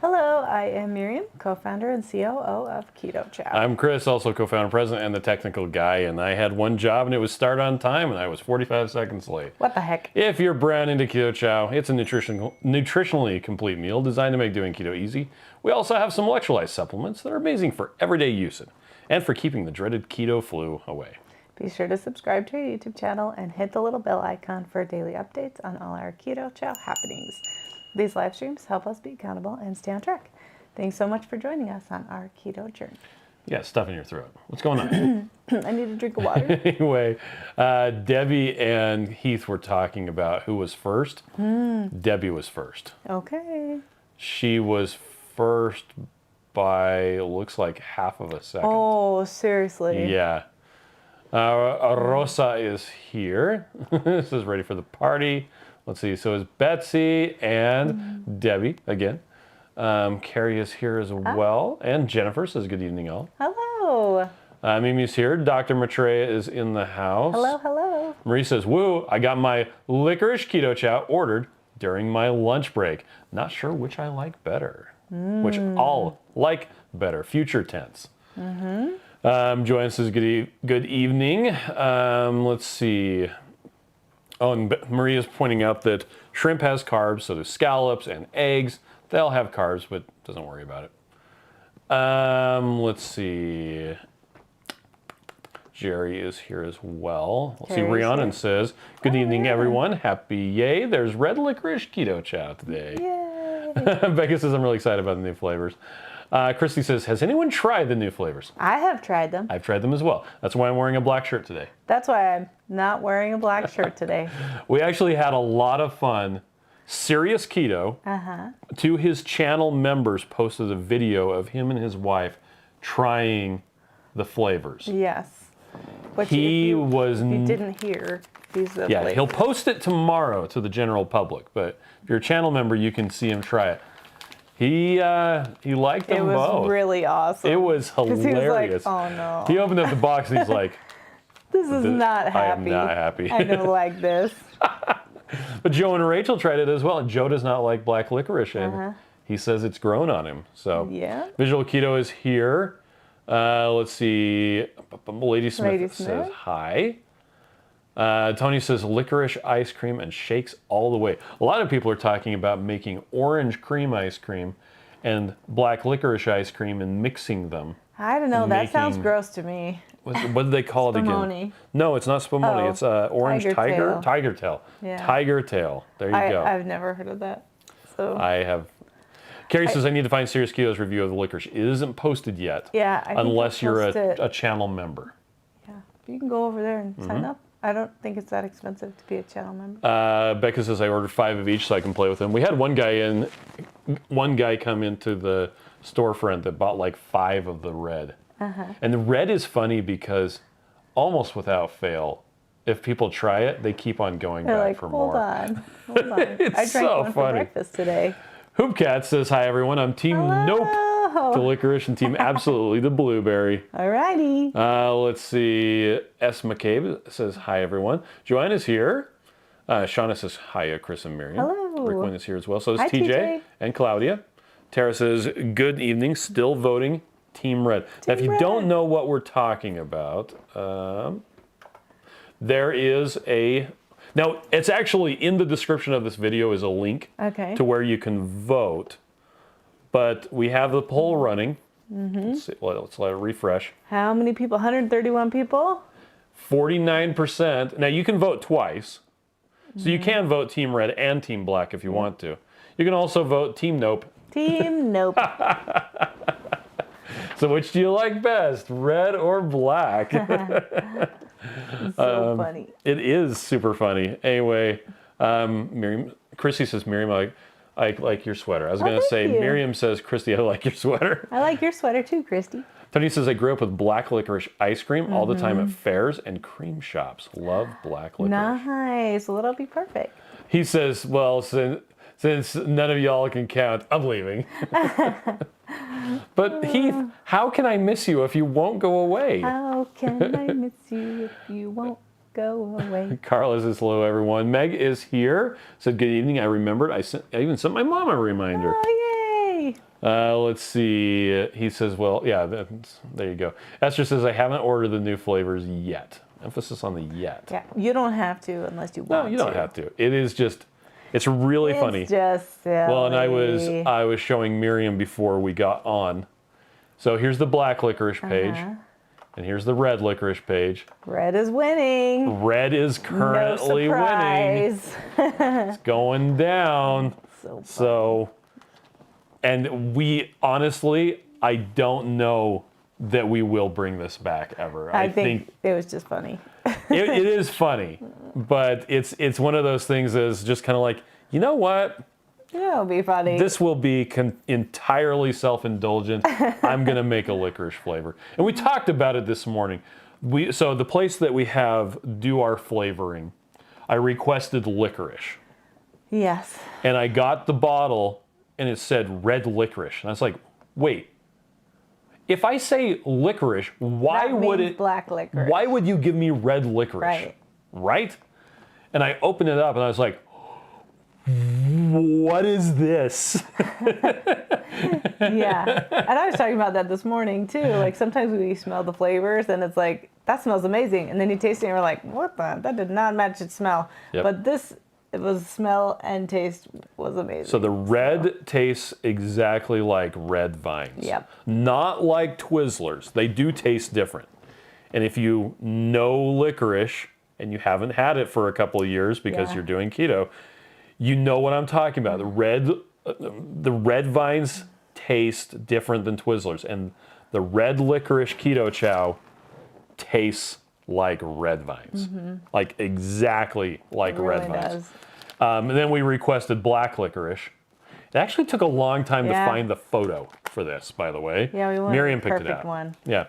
Hello, I am Miriam, co-founder and COO of Keto Chow. I'm Chris, also co-founder, president, and the technical guy, and I had one job, and it was start on time, and I was 45 seconds late. What the heck? If you're brand into Keto Chow, it's a nutritionally complete meal designed to make doing keto easy. We also have some electrolyte supplements that are amazing for everyday use and for keeping the dreaded keto flu away. Be sure to subscribe to our YouTube channel and hit the little bell icon for daily updates on all our Keto Chow happenings. These live streams help us be accountable and stay on track. Thanks so much for joining us on our keto journey. Yeah, stuff in your throat. What's going on? I need a drink of water. Anyway, Debbie and Heath were talking about who was first. Debbie was first. Okay. She was first by, looks like half of a second. Oh, seriously? Yeah. Rosa is here. This is ready for the party. Let's see. So is Betsy and Debbie again. Carrie is here as well. And Jennifer says good evening all. Hello. Mimi's here. Dr. Maitreya is in the house. Hello, hello. Marie says, woo, I got my licorice keto chow ordered during my lunch break. Not sure which I like better. Which I'll like better. Future tense. Joanne says good evening. Let's see. Oh, and Maria's pointing out that shrimp has carbs, so do scallops and eggs. They'll have carbs, but doesn't worry about it. Let's see. Jerry is here as well. Let's see. Rhiannon says, good evening, everyone. Happy yay. There's red licorice keto chow today. Yay. Becca says, I'm really excited about the new flavors. Christy says, has anyone tried the new flavors? I have tried them. I've tried them as well. That's why I'm wearing a black shirt today. That's why I'm not wearing a black shirt today. We actually had a lot of fun. Serious Keto, to his channel members, posted a video of him and his wife trying the flavors. Yes. Which He if was... you didn't hear, these are the Yeah, flavors. he'll post it tomorrow to the general public, but if you're a channel member, you can see him try it. He liked them both. It was really awesome. It was hilarious. He was like, oh no. He opened up the box and he's like, This is not happy. I am not happy. I don't like this. But Joe and Rachel tried it as well. And Joe does not like black licorice, and he says it's grown on him. So Yeah. Visual Keto is here. Let's see. Lady Smith says hi. Tony says licorice ice cream and shakes all the way. A lot of people are talking about making orange cream ice cream and black licorice ice cream and mixing them. I don't know. That sounds gross to me. What do they call it again? Spumoni. No, it's not spumoni. Oh, It's orange tiger tail. Yeah. Tiger tail. There you go. I've never heard of that. So I have. Carrie says I need to find Serious Keto's review of the licorice. It isn't posted yet. yeah, I think unless I'll you're post it. a channel member. Yeah, you can go over there and sign up. I don't think it's that expensive to be a channel member. Becca says I ordered 5 of each so I can play with them. We had one guy come into the storefront that bought like 5 of the red. And the red is funny because almost without fail, if people try it, they keep on going They're back like, for hold more. on. I drank so one funny. for breakfast today. Hoopcat says, hi everyone, I'm team nope to licorice and team absolutely to blueberry. Alrighty. Let's see, S. McCabe says, hi everyone. Joanne is here. Shauna says, hi Chris and Miriam. Hello. Rick Wynn is here as well. So is Hi, TJ and Claudia. Tara says, good evening, still voting Team Red. Now, if you don't know what we're talking about, there is a... Now, it's actually in the description of this video is a link to where you can vote. But we have the poll running. Let's see, let's let it refresh. How many people? 131 people? 49%. Now, you can vote twice. So you can vote Team Red and Team Black if you want to. You can also vote Team Nope. Team Nope. So which do you like best, red or black? So funny. It is super funny. Anyway, Miriam, Christy says, Miriam, I like your sweater. I was going to say, you. Miriam says, Christy, I like your sweater. I like your sweater too, Christy. Tony says, I grew up with black licorice ice cream all the time at fairs and cream shops. Love black licorice. Nice. Well, that'll be perfect. He says, well, since none of y'all can count, I'm leaving. But Heath, how can I miss you if you won't go away? How can I miss you if you won't go away? Carla says, hello, everyone. Meg is here. Said, good evening. I remembered. I even sent my mom a reminder. Oh, yay. Let's see. He says, well, yeah, there you go. Esther says, I haven't ordered the new flavors yet. Emphasis on the yet. Yeah, you don't have to unless you want to. No, you don't have to. It is just, it's really funny. It's just silly. Well, and I was showing Miriam before we got on. So here's the black licorice page. And here's the red licorice page. Red is winning. Red is currently winning. It's going down. So, and we honestly, I don't know that we will bring this back ever. I think it was just funny. it is funny, but it's one of those things that's just kind of like, you know what? Yeah, it'll be funny. This will be entirely self-indulgent. I'm going to make a licorice flavor. And we talked about it this morning. So the place that we have do our flavoring, I requested licorice. Yes. And I got the bottle and it said red licorice. And I was like, wait. If I say licorice, why would it black licorice? Why would you give me red licorice? Right. Right? And I opened it up and I was like, what is this? Yeah. And I was talking about that this morning too. Like sometimes we smell the flavors and it's like, that smells amazing. And then you taste it and you're like, what the? That did not match its smell. Yep. But this, it was smell and taste was amazing. So the red tastes exactly like red vines. Yep. Not like Twizzlers. They do taste different. And if you know licorice and you haven't had it for a couple of years because you're doing keto, you know what I'm talking about. The red vines taste different than Twizzlers, and the red licorice Keto Chow tastes like red vines, like exactly like red vines. And then we requested black licorice. It actually took a long time to find the photo for this, by the way. Yeah, we wanted Miriam the picked it perfect out. one. Yeah,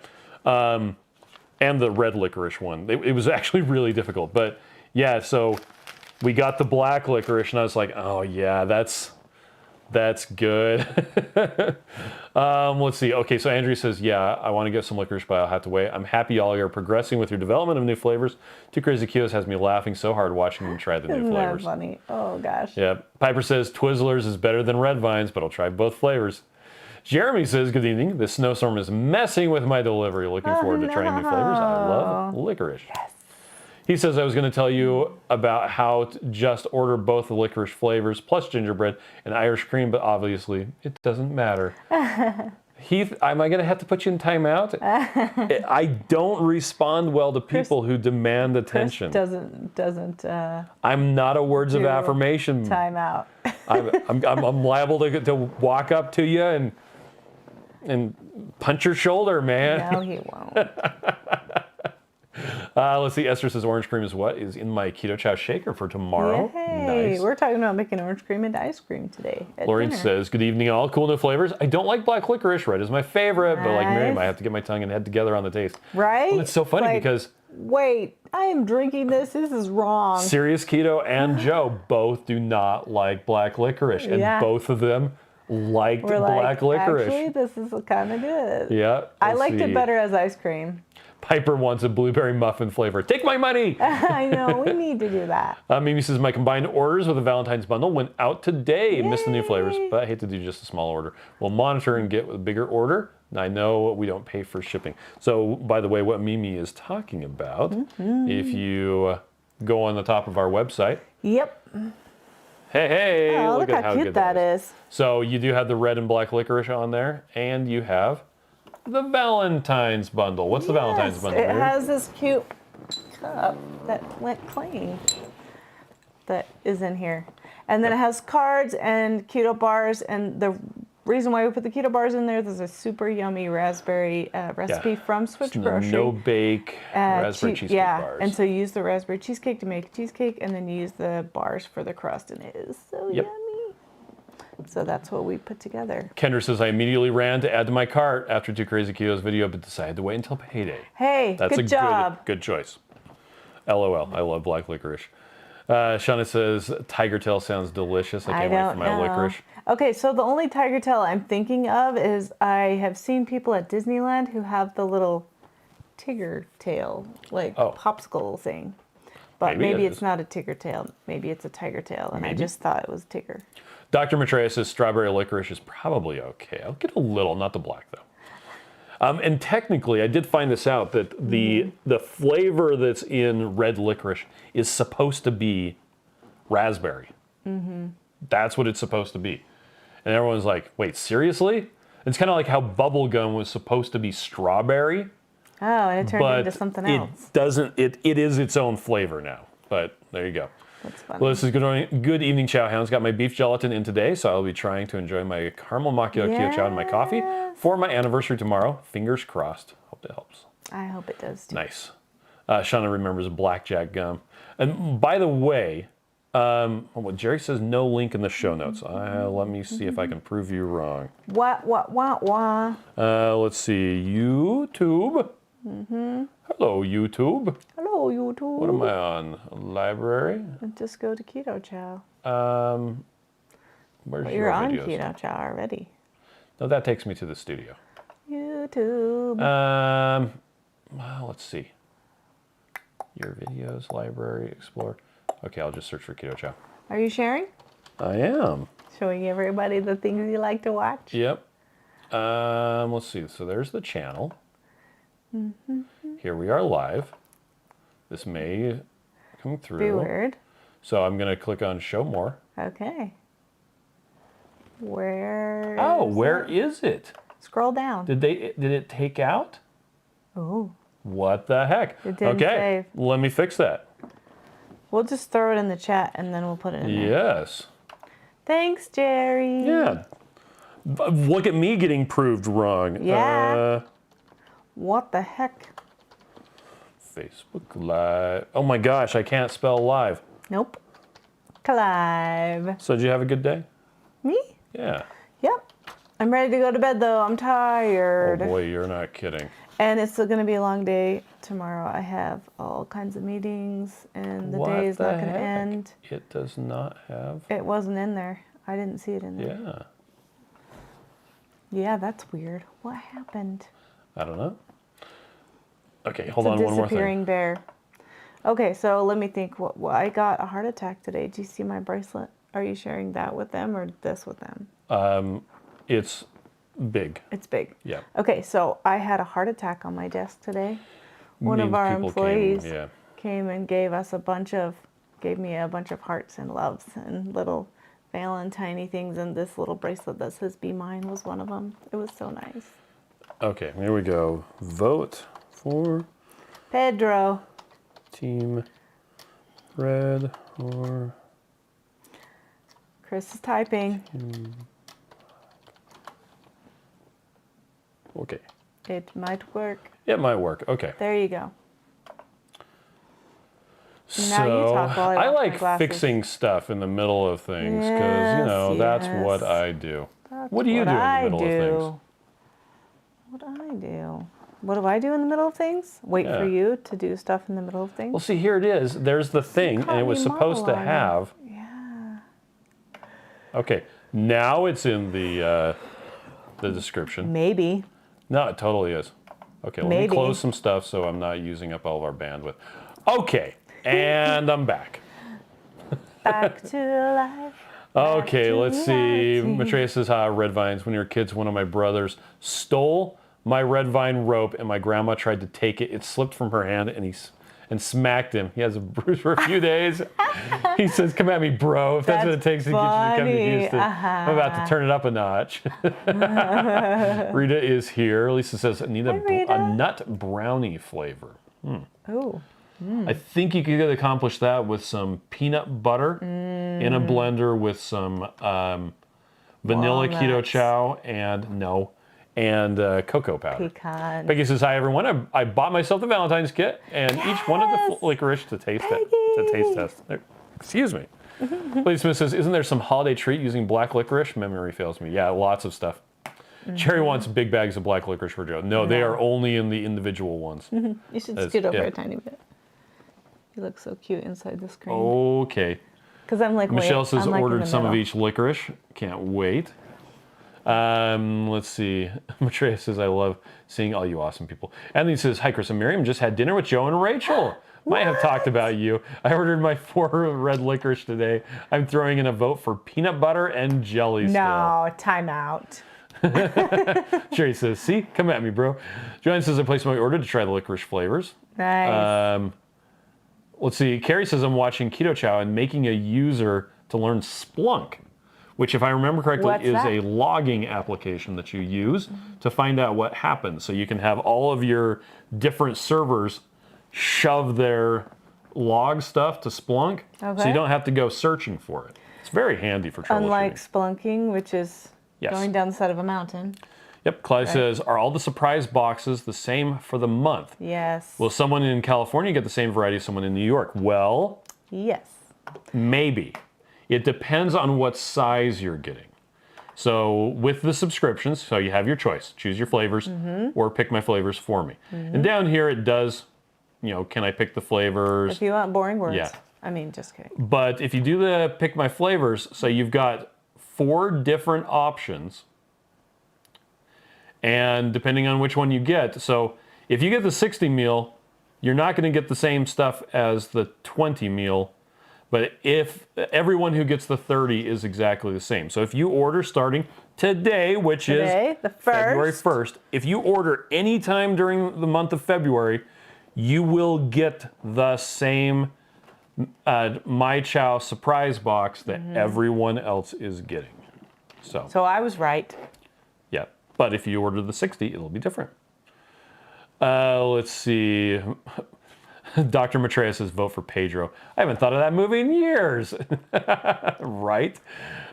and the red licorice one. It was actually really difficult, but yeah, so. We got the black licorice, and I was like, "Oh yeah, that's good." Let's see. Okay, so Andrea says, "Yeah, I want to get some licorice, but I'll have to wait. I'm happy y'all are progressing with your development of new flavors. Two Crazy Ketos has me laughing so hard watching them try the new flavors." Isn't that funny? Oh gosh. Yeah. Piper says Twizzlers is better than red vines, but I'll try both flavors. Jeremy says, "Good evening. This snowstorm is messing with my delivery. Looking forward to trying new flavors. I love licorice." Yes. He says, I was going to tell you about how to just order both the licorice flavors plus gingerbread and Irish cream, but obviously it doesn't matter. Heath, am I going to have to put you in timeout? I don't respond well to people who demand attention. Chris doesn't. I'm not a words of affirmation. Timeout. I'm liable to walk up to you and punch your shoulder, man. No, he won't. Let's see. Esther says orange cream is in my Keto Chow shaker for tomorrow. Yay. Nice. We're talking about making orange cream and ice cream today. Lauren says, good evening all. Cool new flavors. I don't like black licorice. Red is my favorite, but like Miriam, I have to get my tongue and head together on the taste. Right? Well, it's so funny because... Wait, I am drinking this. This is wrong. Serious Keto and Joe both do not like black licorice. And both of them liked black licorice. Actually, this is kind of good. Yeah. I liked it better as ice cream. Piper wants a blueberry muffin flavor. Take my money! I know, we need to do that. Mimi says, my combined orders with the Valentine's bundle went out today. Yay. Missed the new flavors, but I hate to do just a small order. We'll monitor and get a bigger order. I know we don't pay for shipping. So, by the way, what Mimi is talking about, if you go on the top of our website. Yep. Hey, oh, look how cute that is. So, you do have the red and black licorice on there, and you have the Valentine's bundle. What's the Valentine's bundle? It has this cute cup that went clean that is in here. And then it has cards and keto bars. And the reason why we put the keto bars in there, there's a super yummy raspberry recipe from Switch Grocery. No bake raspberry cheesecake bars. And so you use the raspberry cheesecake to make cheesecake, and then you use the bars for the crust, and it is so yummy. So that's what we put together. Kendra says, I immediately ran to add to my cart after Two Crazy Ketos video, but decided to wait until payday. Hey, that's good job. Good choice. LOL. I love black licorice. Shauna says, tiger tail sounds delicious. I can't wait for my licorice. Okay, so the only tiger tail I'm thinking of is I have seen people at Disneyland who have the little tiger tail, like popsicle thing. But maybe it it's is. not a tiger tail. Maybe it's a tiger tail, and I Maybe. just thought it was tiger. Dr. Maitreya says strawberry licorice is probably okay. I'll get a little, not the black though. And technically, I did find this out that the flavor that's in red licorice is supposed to be raspberry. That's what it's supposed to be. And everyone's like, wait, seriously? It's kind of like how bubble gum was supposed to be strawberry. Oh, and it turned into something else. It doesn't, it is its own flavor now. But there you go. That's funny. Well, this is good evening, Chow Hounds. Got my beef gelatin in today, so I'll be trying to enjoy my caramel macchiato keto chow and my coffee for my anniversary tomorrow. Fingers crossed. Hope that helps. I hope it does too. Nice. Shauna remembers blackjack gum. And by the way, well, Jerry says no link in the show notes. Let me see if I can prove you wrong. What? Let's see. YouTube. Hello, YouTube. Hello, YouTube. What am I on? Library? Just go to Keto Chow. Where's Well, your you're on videos? Keto Chow already. No, that takes me to the studio. YouTube. Well, let's see. Your videos, library, explore. Okay, I'll just search for Keto Chow. Are you sharing? I am. Showing everybody the things you like to watch? Yep. Let's see. So there's the channel. Here we are live. This may come through. Be weird. So I'm going to click on show more. Okay. Where? Where is it? Scroll down. Did it take out? Oh. What the heck? It didn't okay, save. let me fix that. We'll just throw it in the chat and then we'll put it in there. Yes. Thanks, Jerry. Yeah. Look at me getting proved wrong. Yeah. What the heck? Facebook Live. Oh my gosh, I can't spell live. Nope. Clive. So did you have a good day? Me? Yeah. Yep. I'm ready to go to bed though. I'm Oh tired. boy, you're not kidding. And it's still going to be a long day tomorrow. I have all kinds of meetings and the day is not going to end. It does not have. It wasn't in there. I didn't see it in there. Yeah. Yeah, that's weird. What happened? I don't know. Okay, hold It's on a one more disappearing thing. bear. Okay, so let me think. What I got a heart attack today. Do you see my bracelet? Are you sharing that with them or this with them? It's big. It's big. Yeah. Okay, so I had a heart attack on my desk today. One of Means our people employees came, yeah. came and gave me a bunch of hearts and loves and little Valentine things, and this little bracelet that says "Be Mine" was one of them. It was so nice. Okay, here we go. Vote for Pedro. Team Red or Chris is typing. okay. It might work. It might work. Okay. There you go. So Now you talk while I I wash my like glasses. fixing stuff in the middle of things because you know that's Yes, what yes. I do. That's What do you do in the I middle of things? What I do? What do I do in the middle of things? Wait Yeah. for you to do stuff in the middle of things? Well, see, here it is. There's the thing, caught and it was me supposed to monologuing. have. Yeah. Okay, now it's in the description. Maybe. No, it totally is. Okay, let me Maybe. close some stuff so I'm not using up all of our bandwidth. Okay, and I'm back. Back to life. Okay, to let's see. life. Maitreya says, hi, red vines. When we were kids, one of my brothers stole my red vine rope and my grandma tried to take it. It slipped from her hand and smacked him. He has a bruise for a few days. He says, come at me, bro. If that's what it takes to get you to come to funny. Houston. I'm about to turn it up a notch. Rita is here. Lisa says, I need Hi, Rita. a nut brownie flavor. Oh. I think you could accomplish that with some peanut butter in a blender with some vanilla keto Walnuts. chow and cocoa powder. Pecan. Peggy says, hi everyone. I bought myself the Valentine's kit and each one of the licorice to taste test. Excuse me. Lady Smith says, isn't there some holiday treat using black licorice? Memory fails me. Yeah, lots of stuff. Cherry wants big bags of black licorice for Joe. No, they are only in the individual ones. You should That's- scoot over yeah. a tiny bit. You look so cute inside the screen. Okay. Because I'm like, Michelle wait, says I'm like in ordered the some of middle. each licorice. Can't wait. Let's see. Matreya says, I love seeing all you awesome people. Anthony says, hi, Chris and Miriam. Just had dinner with Joe and Rachel. Might have talked about you. I ordered my 4 red licorice today. I'm throwing in a vote for peanut butter and jelly still. No, time out. Sherry says, see, come at me, bro. Joanne says, I placed my order to try the licorice flavors. Nice. Let's see. Carrie says, I'm watching Keto Chow and making a user to learn Splunk, which, if I remember correctly, What's is that? a logging application that you use to find out what happens. So you can have all of your different servers shove their log stuff to Splunk, so Okay. you don't have to go searching for it. It's very handy for troubleshooting. Unlike spelunking, which is Yes. going down the side of a mountain. Yep, Clyde says, are all the surprise boxes the same for the month? Yes. Will someone in California get the same variety as someone in New York? Well, Yes. maybe. It depends on what size you're getting. So with the subscriptions, so you have your choice. Choose your flavors or pick my flavors for me. And down here it does, can I pick the flavors? If you want boring words. Yeah. I mean, just kidding. But if you do the pick my flavors, so you've got 4 different options. And depending on which one you get, so if you get the 60 meal, you're not going to get the same stuff as the 20 meal. But if everyone who gets the 30 is exactly the same. So if you order starting today, which is the 1st. February 1st, if you order anytime during the month of February, you will get the same My Chow surprise box that everyone else is getting. So I was right. Yeah, but if you order the 60, it'll be different. Let's see. Dr. Matreya says, vote for Pedro. I haven't thought of that movie in years. Right?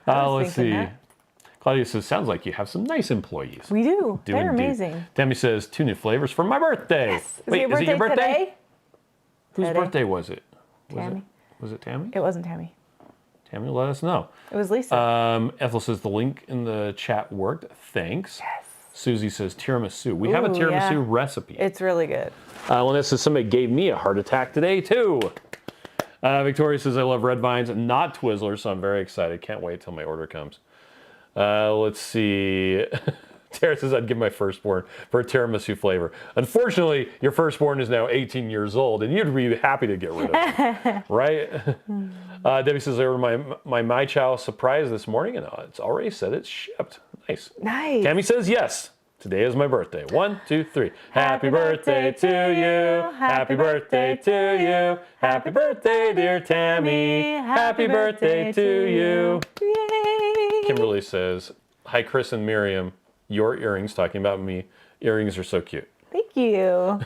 Let's see. that. Claudia says, sounds like you have some nice employees. We do. Do They're indeed. amazing. Tammy says, 2 new flavors for my birthday. Yes. Wait, is it your birthday? Today? Whose Today. birthday was it? Tammy. Was it Tammy? It wasn't Tammy. Tammy, let us know. It was Lisa. Ethel says, the link in the chat worked. Thanks. Yes. Susie says, tiramisu. We have a Ooh, tiramisu yeah. recipe. It's really good. Lynette says, somebody gave me a heart attack today, too. Victoria says, I love red vines, not Twizzlers, so I'm very excited. Can't wait till my order comes. Let's see. Tara says, I'd give my firstborn for a tiramisu flavor. Unfortunately, your firstborn is now 18 years old, and you'd be happy to get rid of him, right? Debbie says, I ordered my Chow surprise this morning, and it's already said it's shipped. Nice. Nice. Tammy says, yes. Today is my birthday. 1, 2, 3. Happy birthday to you. Happy birthday to you. Happy birthday, dear Tammy. Happy birthday to you. Yay. Kimberly says, hi, Chris and Miriam. Your earrings, talking about me. Earrings are so cute. Thank you.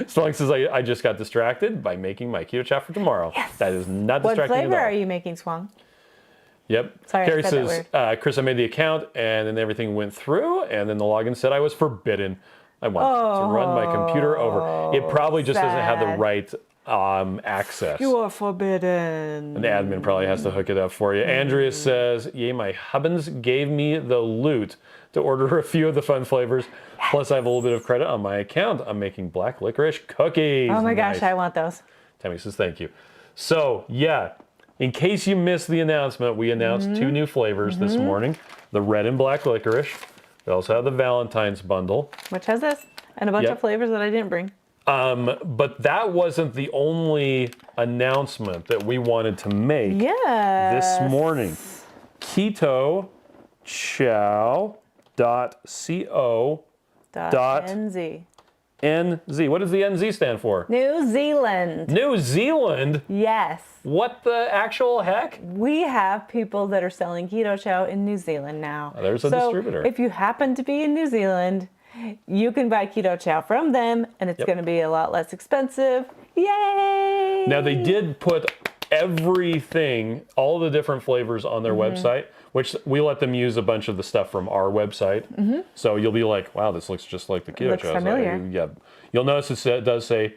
Splunk says, I just got distracted by making my keto chow for tomorrow. Yes. That is not What distracting flavor at all. are you making, Swang? Yep. Sorry, I Carrie said that says, Chris, I made the account, and then everything went through, and then the login said I was forbidden. I want to run my computer over. It probably just doesn't have the sad. right access. You are forbidden. An admin probably has to hook it up for you. Andrea says, yay, my hubbins gave me the loot to order a few of the fun flavors. Plus, I have a little bit of credit on my account. I'm making black licorice cookies. Oh my Nice. gosh, I want those. Tammy says, thank you. So, yeah, in case you missed the announcement, we announced 2 new flavors this morning. The red and black licorice. We also have the Valentine's bundle. Which has this? And a bunch Yep. of flavors that I didn't bring. But that wasn't the only announcement that we wanted to make Yes. this morning. Keto Chow .co .nz. NZ. What does the NZ stand for? New Zealand. New Zealand? Yes. What the actual heck? We have people that are selling Keto Chow in New Zealand now. Oh, there's a So distributor. if you happen to be in New Zealand, you can buy Keto Chow from them, and it's Yep. going to be a lot less expensive. Yay! Now they did put everything, all the different flavors on their website, which we let them use a bunch of the stuff from our website. So you'll be like, wow, this looks just like the Keto Looks Chow. familiar. Yeah. You'll notice it does say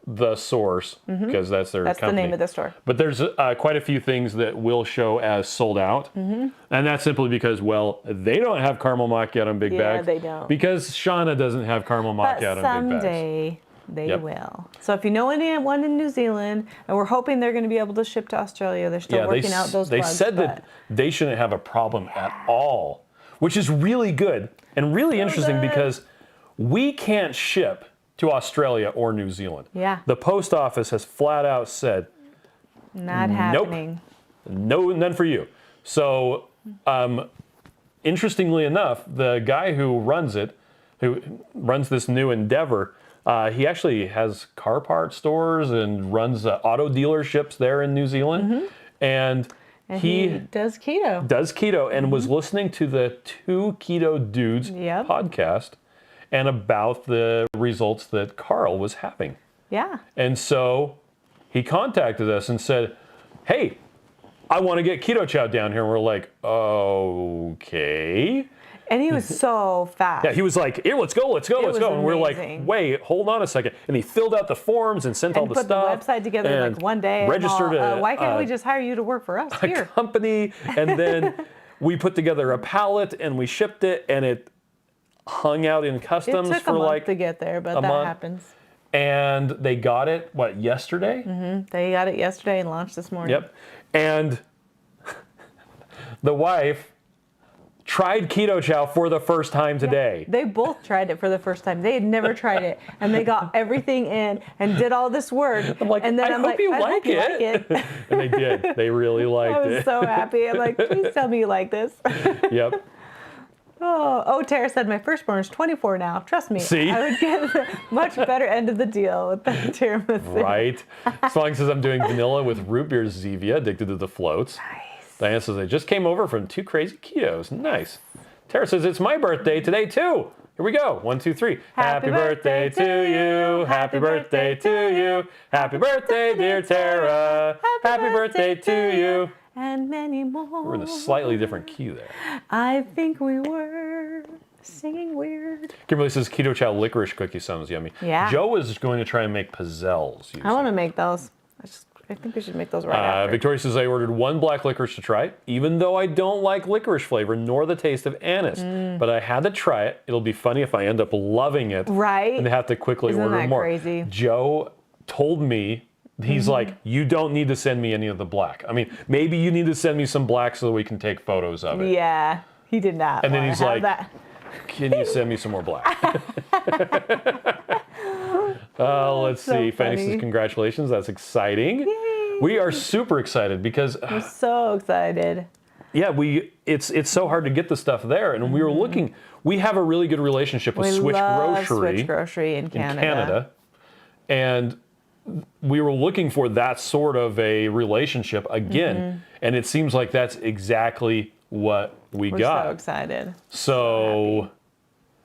the source because that's their That's company. the name of the store. But there's quite a few things that will show as sold out. And that's simply because, well, they don't have caramel macchiato in big Yeah, bags. they don't. Because Shauna doesn't have caramel But macchiato in big bags. someday they Yep. will. So if you know anyone in New Zealand, and we're hoping they're going to be able to ship to Australia, they're still working out those they bugs. said but that they shouldn't have a problem at all which is really good and really interesting because we can't ship to Australia or New Zealand. Yeah. The post office has flat out said, Not nope, happening. no, none for you. So, interestingly enough, the guy who runs this new endeavor, he actually has car part stores and runs auto dealerships there in New Zealand. And he does keto. And was listening to the Two Keto Dudes podcast and about the results that Carl was having. Yeah. And so he contacted us and said, hey, I want to get Keto Chow down here. And we're like, okay. And he was so fast. Yeah, he was like, here, let's go. And we're like, wait, hold on a second. And he filled out the forms and sent all the stuff. And put the website together in like one day. Registered why can't we just hire you to work for us here? A company. And then we put together a pallet and we shipped it and it hung out in customs it took for a month like to get there, but that happens. And they got it, yesterday? Mm-hmm. They got it yesterday and launched this morning. Yep. And the wife tried Keto Chow for the first time today. They both tried it for the first time. They had never tried it. And they got everything in and did all this work. I'm like, and then I hope you like it. And they did. They really liked it. I was so happy. I'm like, please tell me you like this. Yep. Tara said my firstborn is 24 now. Trust me. See? I would get a much better end of the deal with the tiramisu. Right. Song says I'm doing vanilla with root beer Zevia, addicted to the floats. Nice. Diana says I just came over from 2 crazy ketos. Nice. Tara says it's my birthday today too. Here we go. 1, 2, 3. Happy birthday to you. Happy birthday to you. Happy birthday, dear Tara. Happy birthday to you. And many more. We're in a slightly different key there. I think we were singing weird. Kimberly says Keto Chow licorice cookie sounds yummy. Yeah. Joe is going to try and make Pizzelles. I want to make those. I think we should make those right after. Victoria says I ordered 1 black licorice to try, even though I don't like licorice flavor nor the taste of anise. But I had to try it. It'll be funny if I end up loving it. Right. And have to quickly Isn't order that more. Crazy? Joe told me, he's like, you don't need to send me any of the black. I mean, maybe you need to send me some black so that we can take photos of it. Yeah, he did not. And then he's like, that. can you send me some more black? Let's see. Fanny says congratulations. That's exciting. Yay. We are super excited because we're so excited. Yeah, it's so hard to get the stuff there, and we were looking. We have a really good relationship with Switch Grocery in Canada, and we were looking for that sort of a relationship again, and it seems like that's exactly what we're got. We're so excited. So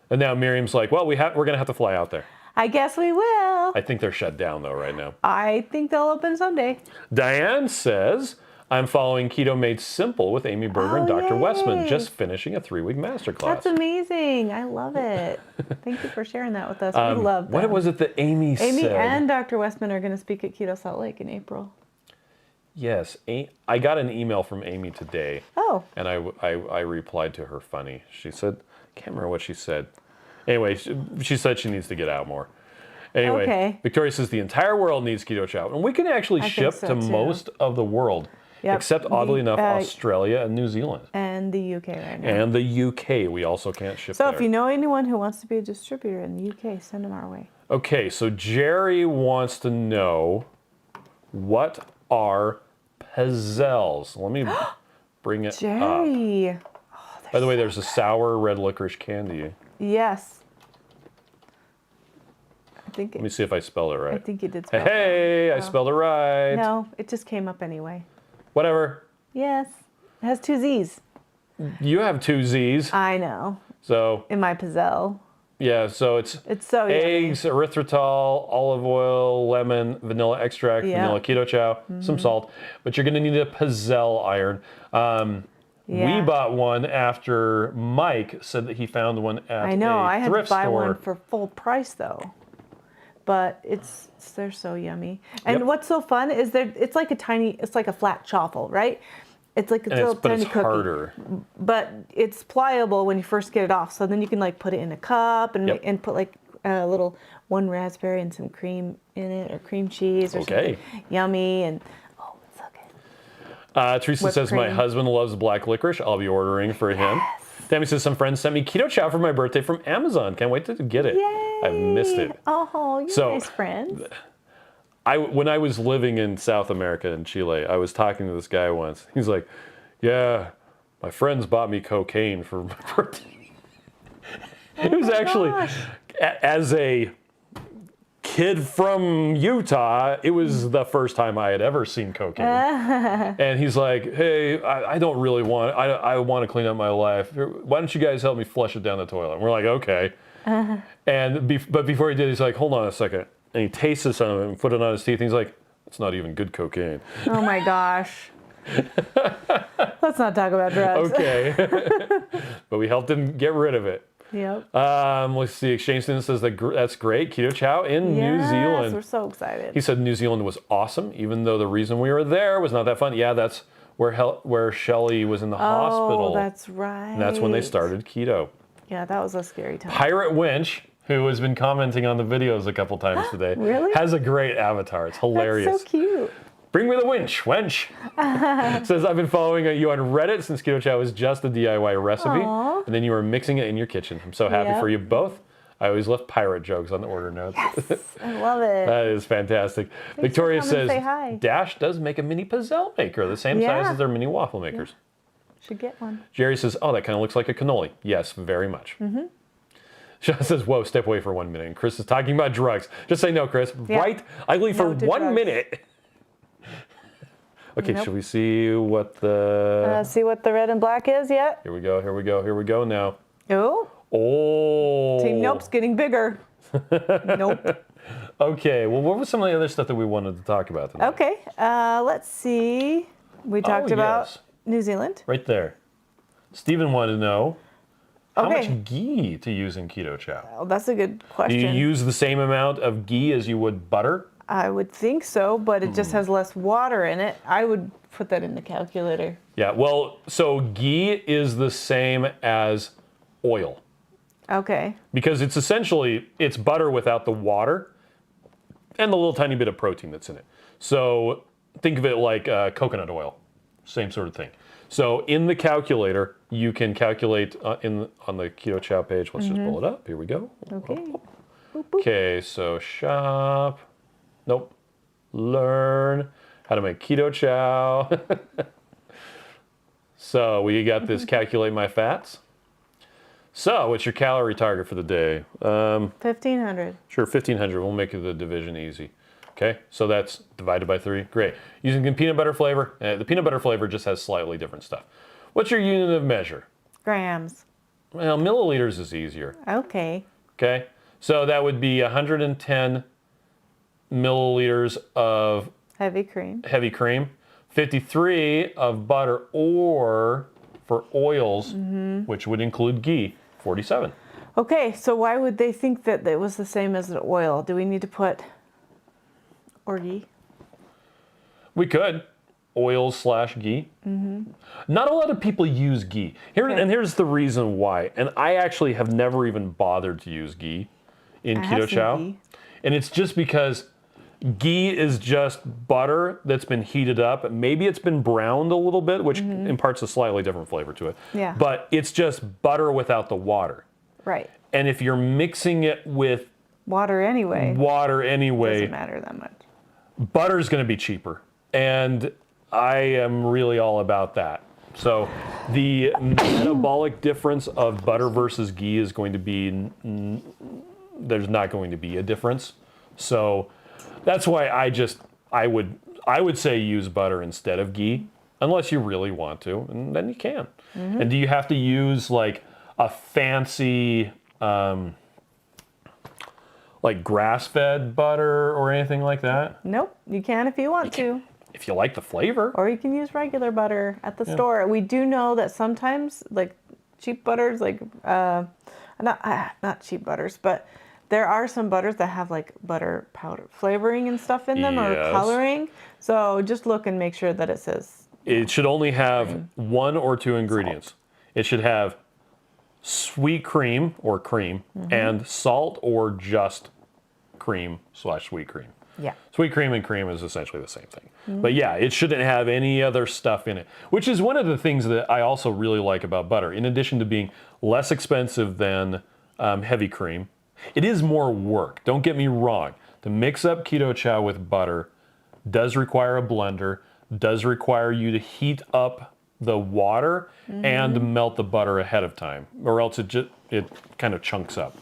and now Miriam's like, well, we're gonna have to fly out there. I guess we will. I think they're shut down though right now. I think they'll open someday. Diane says, I'm following Keto Made Simple with Amy Berger and Dr. Westman, just finishing a 3-week masterclass. That's amazing. I love it. Thank you for sharing that with us. We love that. What was it that Amy said? Amy and Dr. Westman are going to speak at Keto Salt Lake in April. Yes. I got an email from Amy today. Oh. And I replied to her funny. She said, I can't remember what she said. Anyway, she said she needs to get out more. Anyway, okay. Victoria says the entire world needs Keto Chow. And we can actually ship to most of the world. Yep. Except, oddly enough, Australia and New Zealand. And the UK right now. And the UK, we also can't ship So there. if you know anyone who wants to be a distributor in the UK, send them our way. Okay, so Jerry wants to know, what are Pizzelles? Let me bring it Jerry. up. Oh, by the way, there's a sour red licorice candy. Yes. Let me see if I spelled it right. I think you did spell it Hey, I spelled it right. No, it just came up anyway. Whatever. Yes. It has 2 Z's. You have 2 Z's. I know. So. In my Pizzelle. Yeah, so it's so eggs, yummy. erythritol, olive oil, lemon, vanilla extract, vanilla keto chow, some salt. But you're going to need a Pizzelle iron. We bought one after Mike said that he found one at a thrift store. I know. I had to buy one for full price though. But they're so yummy. And what's so fun is it's like a flat chaffle, right? It's like a little tiny cookie. But it's harder. But it's pliable when you first get it off. So then you can like put it in a cup and put like a little 1 raspberry and some cream in it or cream cheese or something yummy. And it's so good. Teresa says, my husband loves black licorice. I'll be ordering for him. Tammy says, some friends sent me Keto Chow for my birthday from Amazon. Can't wait to get it. Yay. I've missed it. Oh, you So, nice friends. When I was living in South America in Chile, I was talking to this guy once. He's like, yeah, my friends bought me cocaine for my birthday. It was actually, as a kid from Utah, it was the first time I had ever seen cocaine. And he's like, hey, I don't really want, I want to clean up my life. Why don't you guys help me flush it down the toilet? And we're like, okay. But before he did, he's like, hold on a second. And he tasted some of it and put it on his teeth. And he's like, it's not even good cocaine. Oh my gosh. Let's not talk about drugs. Okay. But we helped him get rid of it. Yep. Let's see. Exchange student says that's great. Keto Chow in New Zealand. Yes, we're so excited. He said New Zealand was awesome, even though the reason we were there was not that fun. Yeah, that's where Shelly was in the hospital. Oh, that's right. And that's when they started keto. Yeah, that was a scary time. Pirate Winch, who has been commenting on the videos a couple times today, Really? has a great avatar. It's hilarious. That's so cute. Bring me the winch, wench. Says, I've been following you on Reddit since Keto Chow was just a DIY recipe. Aww. And then you were mixing it in your kitchen. I'm so happy for you both. I always left pirate jokes on the order notes. Yes, I love it. That is fantastic. Victoria says, say hi. Dash does make a mini Pizzelle maker, the same size as their mini waffle makers. Yeah. Should get one. Jerry says, oh, that kind of looks like a cannoli. Yes, very much. Sean says, whoa, step away for 1 minute. And Chris is talking about drugs. Just say no, Chris. Yeah. Right? I leave for 1 drugs. minute. Okay, should we see what the... See what the red and black is yet? Here we go, here we go, here we go now. Oh. Oh. See, nope's getting bigger. Nope. Okay, well, what was some of the other stuff that we wanted to talk about tonight? Okay, let's see. We talked about New Zealand. Right there. Stephen wanted to know how Okay. much ghee to use in Keto Chow. Oh, that's a good Do question. you use the same amount of ghee as you would butter? I would think so, but it just has less water in it. I would put that in the calculator. Yeah, well, so ghee is the same as oil. Okay. Because it's essentially, it's butter without the water and the little tiny bit of protein that's in it. So think of it like coconut oil, same sort of thing. So in the calculator, you can calculate on the Keto Chow page. Let's just pull it up. Here we go. Okay. Boop, boop. Okay, so shop. Nope. Learn how to make Keto Chow. So we got this calculate my fats. So what's your calorie target for the day? 1,500. Sure, 1,500. We'll make the division easy. Okay, so that's divided by 3. Great. Using the peanut butter flavor. The peanut butter flavor just has slightly different stuff. What's your unit of measure? Grams. Well, milliliters is easier. Okay. Okay, so that would be 110 milliliters of Heavy cream. 53 of butter, or for oils, which would include ghee, 47. Okay, so why would they think that it was the same as the oil? Do we need to put ghee? We could. Oils/ghee. Not a lot of people use ghee. And here's the reason why. And I actually have never even bothered to use ghee in Keto Chow. Ghee. And it's just because ghee is just butter that's been heated up. Maybe it's been browned a little bit, which imparts a slightly different flavor to it. Yeah. But it's just butter without the water. Right. And if you're mixing it with Water anyway. Doesn't matter that much. Butter's going to be cheaper. And I am really all about that. So the metabolic difference of butter versus ghee is going to be, there's not going to be a difference. So that's why I would say use butter instead of ghee, unless you really want to, and then you can. And do you have to use like a fancy, like grass-fed butter or anything like that? Nope, you can if you want to. If you like the flavor. Or you can use regular butter at the store. We do know that sometimes, like cheap butters, like not cheap butters, but there are some butters that have like butter powder flavoring and stuff in them or coloring. So just look and make sure that it says. It should only have 1 or 2 ingredients. Salt. It should have sweet cream or cream and salt or just cream/sweet cream. Yeah. Sweet cream and cream is essentially the same thing. But yeah, it shouldn't have any other stuff in it, which is one of the things that I also really like about butter. In addition to being less expensive than heavy cream, it is more work. Don't get me wrong. To mix up Keto Chow with butter does require a blender, does require you to heat up the water and melt the butter ahead of time, or else it kind of chunks up.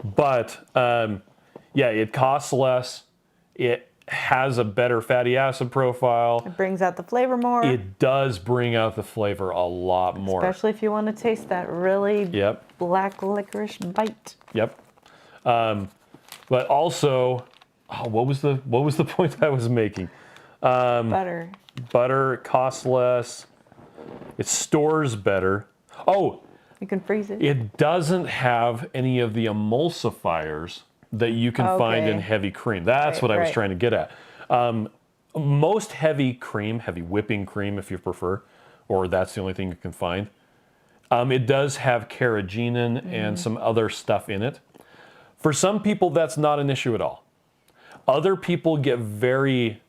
But yeah, it costs less. It has a better fatty acid profile. It brings out the flavor more. It does bring out the flavor a lot more. Especially if you want to taste that really black licorice bite. Yep. But also, what was the point I was making? Butter. Butter costs less. It stores better. Oh, you can freeze it. it doesn't have any of the emulsifiers that you can find in heavy cream. That's what I was trying to get at. Most heavy cream, heavy whipping cream if you prefer, or that's the only thing you can find, it does have carrageenan and some other stuff in it. For some people, that's not an issue at all. Other people get very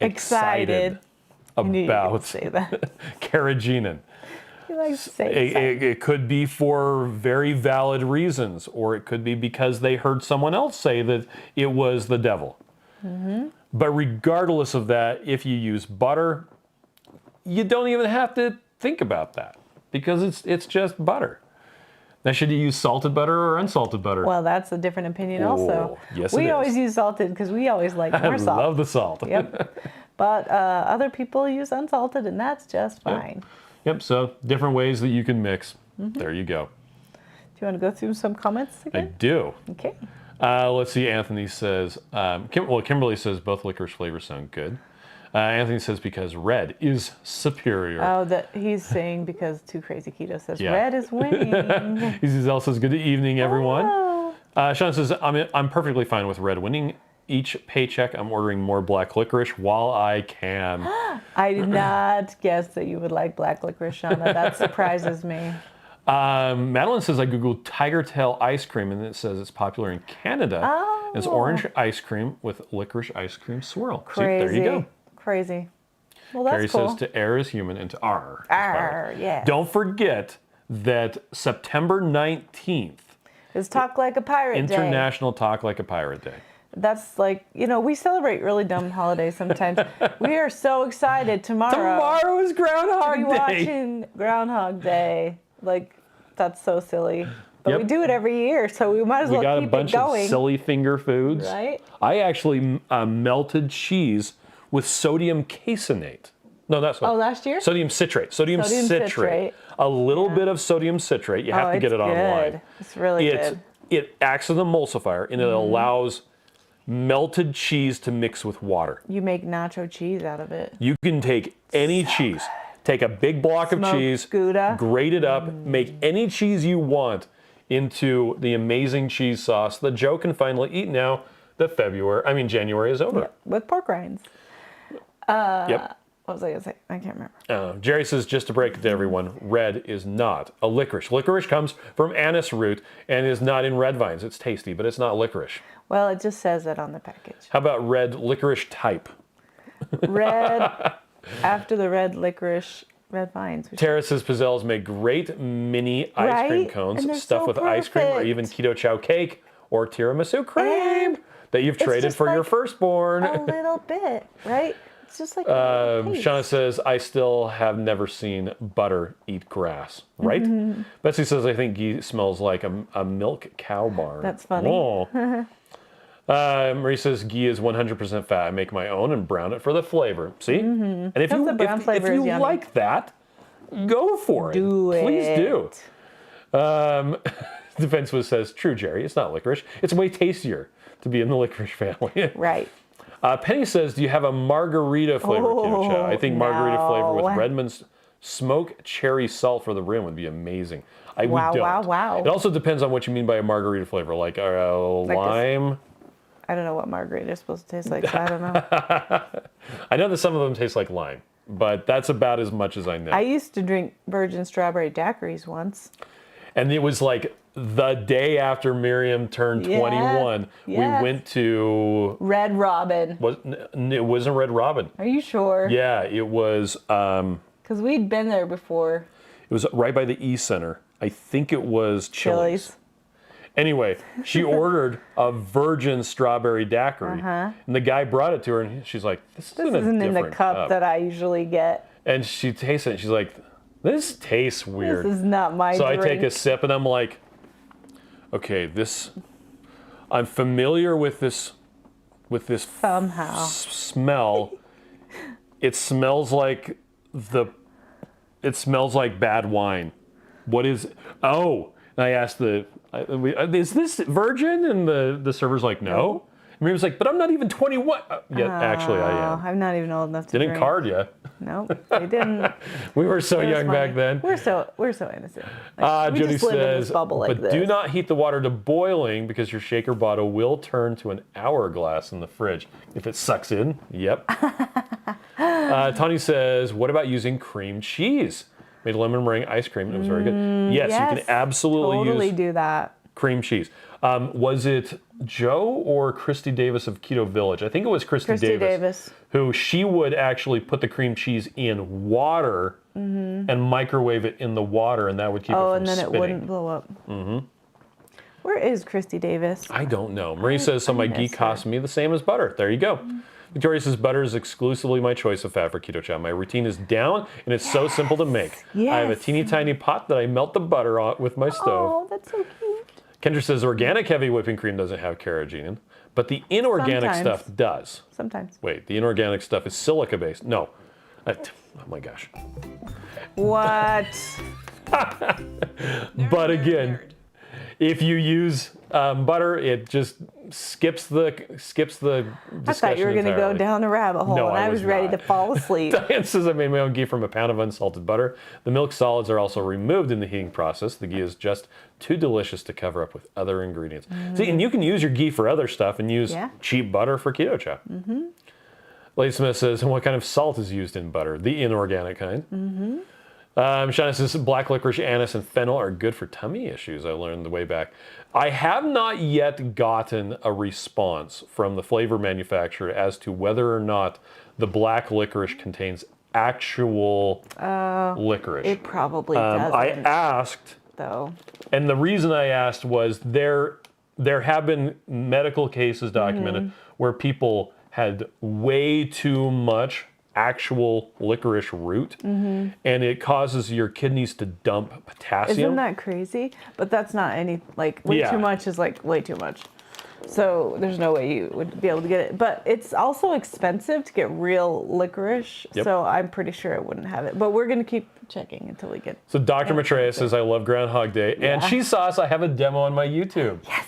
excited about say that. carrageenan. You like to say It could be for very valid reasons, or it could be because they heard someone else say that it was the devil. But regardless of that, if you use butter, you don't even have to think about that because it's just butter. Now, should you use salted butter or unsalted butter? Well, that's a different opinion also. Yes, we always use salted because we always like more salt. I love the salt. Yep. But other people use unsalted, and that's just fine. Yep, so different ways that you can mix. There you go. Do you want to go through some comments I again? do. Okay. Let's see, Anthony says, Kimberly says both licorice flavors sound good. Anthony says because red is superior. Oh, he's saying because Too Crazy Keto says red is winning. He also says good evening, everyone. Oh. Sean says I'm perfectly fine with red winning. Each paycheck, I'm ordering more black licorice while I can. I did not guess that you would like black licorice, Shauna. That surprises me. Madeline says I googled tiger tail ice cream and it says it's popular in Canada. Oh. It's orange ice cream with licorice ice cream swirl. Crazy. See, there you go. Crazy. Well, that's Carrie cool. says to err is human and to R. R, yeah. Don't forget that September 19th is Talk Like a Pirate Day. International Talk Like a Pirate Day. That's like, we celebrate really dumb holidays sometimes. We are so excited tomorrow. Tomorrow is Groundhog to be Day. watching Groundhog Day. Like, that's so silly. But we do it every year, so we might as well keep it going. We got a bunch of silly finger foods. Right? I actually melted cheese with sodium caseinate. No, that's what. Oh, last year? Sodium citrate. Sodium citrate. A little bit of sodium citrate. You have to get it online. It's really good. It acts as an emulsifier, and it allows melted cheese to mix with water. You make nacho cheese out of it. You can take any cheese. Take a big block of cheese, Gouda. grate it up, make any cheese you want into the amazing cheese sauce that Joe can finally eat now that January is over. Yep, with pork rinds. Yep. What was I going to say? I can't remember. Jerry says, just to break it to everyone, red is not a licorice. Licorice comes from anise root and is not in red vines. It's tasty, but it's not licorice. Well, it just says it on the package. How about red licorice type? Red, after the red licorice, red vines. Tara says Pizzelles make great mini ice cream cones stuffed with ice cream or even Keto Chow cake or tiramisu cream that you've traded for your firstborn. A little bit, right? It's just like Shauna says, I still have never seen butter eat grass, right? Betsy says, I think ghee smells like a milk cow barn. That's funny. Oh. Marie says, ghee is 100% fat. I make my own and brown it for the flavor. See? And if you like that, go for it. Please do. Defenseless says, true, Jerry. It's not licorice. It's way tastier to be in the licorice family. Right. Penny says, do you have a margarita flavor Keto Chow? I think margarita flavor with Redmond's smoked cherry salt for the rim would be amazing. We don't. Wow. It also depends on what you mean by a margarita flavor, like lime. I don't know what margarita is supposed to taste like, so I don't know. I know that some of them taste like lime, but that's about as much as I know. I used to drink virgin strawberry daiquiris once. And it was like the day after Miriam turned 21, we went to Red Robin. It wasn't Red Robin. Are you sure? Yeah, it was. Because we'd been there before. It was right by the E Center. I think it was Chili's. Anyway, she ordered a virgin strawberry daiquiri, and the guy brought it to her, and she's like, "This isn't in the cup that I usually get." And she tastes it, and she's like, "This tastes weird. This is not my drink." So I take a sip, and I'm like, "Okay, I'm familiar with this somehow smell. It smells like bad wine. What is? Oh!" And I asked is this virgin? And the server's like, no. And Miriam's like, but I'm not even 21. Actually, I am. I'm not even old enough to Didn't drink. card you. Nope, they didn't. We were so young back then. We're so innocent. We Jody just live in this says, bubble like but this. do not heat the water to boiling because your shaker bottle will turn to an hourglass in the fridge. If it sucks in, yep. Tony says, what about using cream cheese? Made lemon meringue ice cream, and it was very good. Yes, you can absolutely use do that. Cream cheese. Was it Joe or Christy Davis of Keto Village? I think it was Christy Davis. Who she would actually put the cream cheese in water and microwave it in the water, and that would keep it from spinning. It wouldn't blow up. Where is Christy Davis? I don't know. Marie says, so my ghee costs me the same as butter. There you go. Victoria says, butter is exclusively my choice of fat for Keto Chow. My routine is down, and it's so simple to make. I have a teeny tiny pot that I melt the butter on with my stove. Oh, that's so cute. Kendra says, organic heavy whipping cream doesn't have carrageenan, but the inorganic stuff does. Sometimes. Wait, the inorganic stuff is silica-based. No. Oh my gosh. What? But again, if you use butter, it just skips the discussion. I thought you were going to go down a rabbit hole, and I was ready to fall asleep. Diane says, I made my own ghee from a pound of unsalted butter. The milk solids are also removed in the heating process. The ghee is just too delicious to cover up with other ingredients. See, and you can use your ghee for other stuff and use cheap butter for Keto Chow. Lady Smith says, and what kind of salt is used in butter? The inorganic kind. Shauna says, black licorice, anise, and fennel are good for tummy issues, I learned the way back. I have not yet gotten a response from the flavor manufacturer as to whether or not the black licorice contains actual licorice. It probably doesn't. I asked, though. And the reason I asked was there have been medical cases documented where people had way too much actual licorice root, and it causes your kidneys to dump potassium. Isn't that crazy? But that's not way too much is way too much. So there's no way you would be able to get it. But it's also expensive to get real licorice, so I'm pretty sure it wouldn't have it. But we're going to keep checking until we get it. So Dr. Maitreya says, I love Groundhog Day, and cheese sauce, I have a demo on my YouTube. Yes!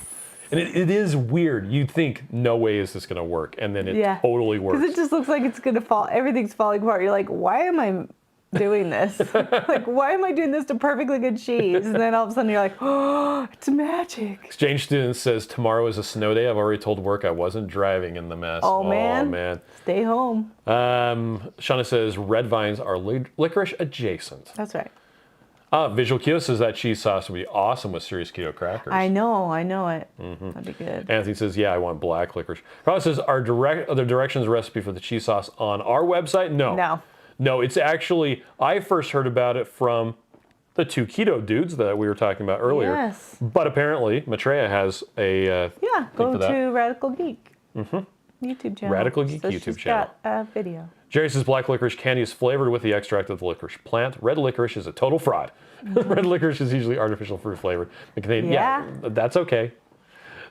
And it is weird. You'd think, no way is this going to work. And then it totally works. Because it just looks like it's going to fall. Everything's falling apart. You're like, why am I doing this? Why am I doing this to perfectly good cheese? And then all of a sudden you're like, oh, it's magic. Exchange Student says, tomorrow is a snow day. I've already told work I wasn't driving in the mess. Oh, man. Stay home. Shauna says, red vines are licorice adjacent. That's right. Visual Keto says that cheese sauce would be awesome with Serious Keto crackers. I know it. That'd be good. Anthony says, yeah, I want black licorice. Carla says, are the directions recipe for the cheese sauce on our website? No, it's actually, I first heard about it from the two keto dudes that we were talking about earlier. Yes. But apparently, Maitreya has a go to Radical Geek YouTube channel. Radical Geek YouTube channel. Got a video. Jerry says black licorice candy is flavored with the extract of the licorice plant. Red licorice is a total fraud. Red licorice is usually artificial fruit flavored. That's okay.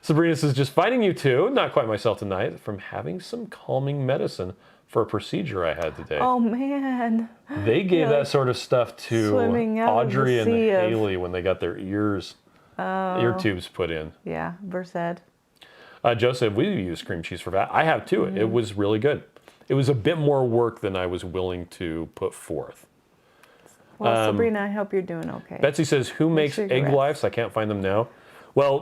Sabrina says, just fighting you two, not quite myself tonight, from having some calming medicine for a procedure I had today. Oh, man. They gave that sort of stuff to Audrey and Haley when they got their ear tubes put in. Yeah, Versed. Joseph, we use cream cheese for fat. I have too. It was really good. It was a bit more work than I was willing to put forth. Well, Sabrina, I hope you're doing okay. Betsy says, who makes egg lifes? I can't find them now. Well,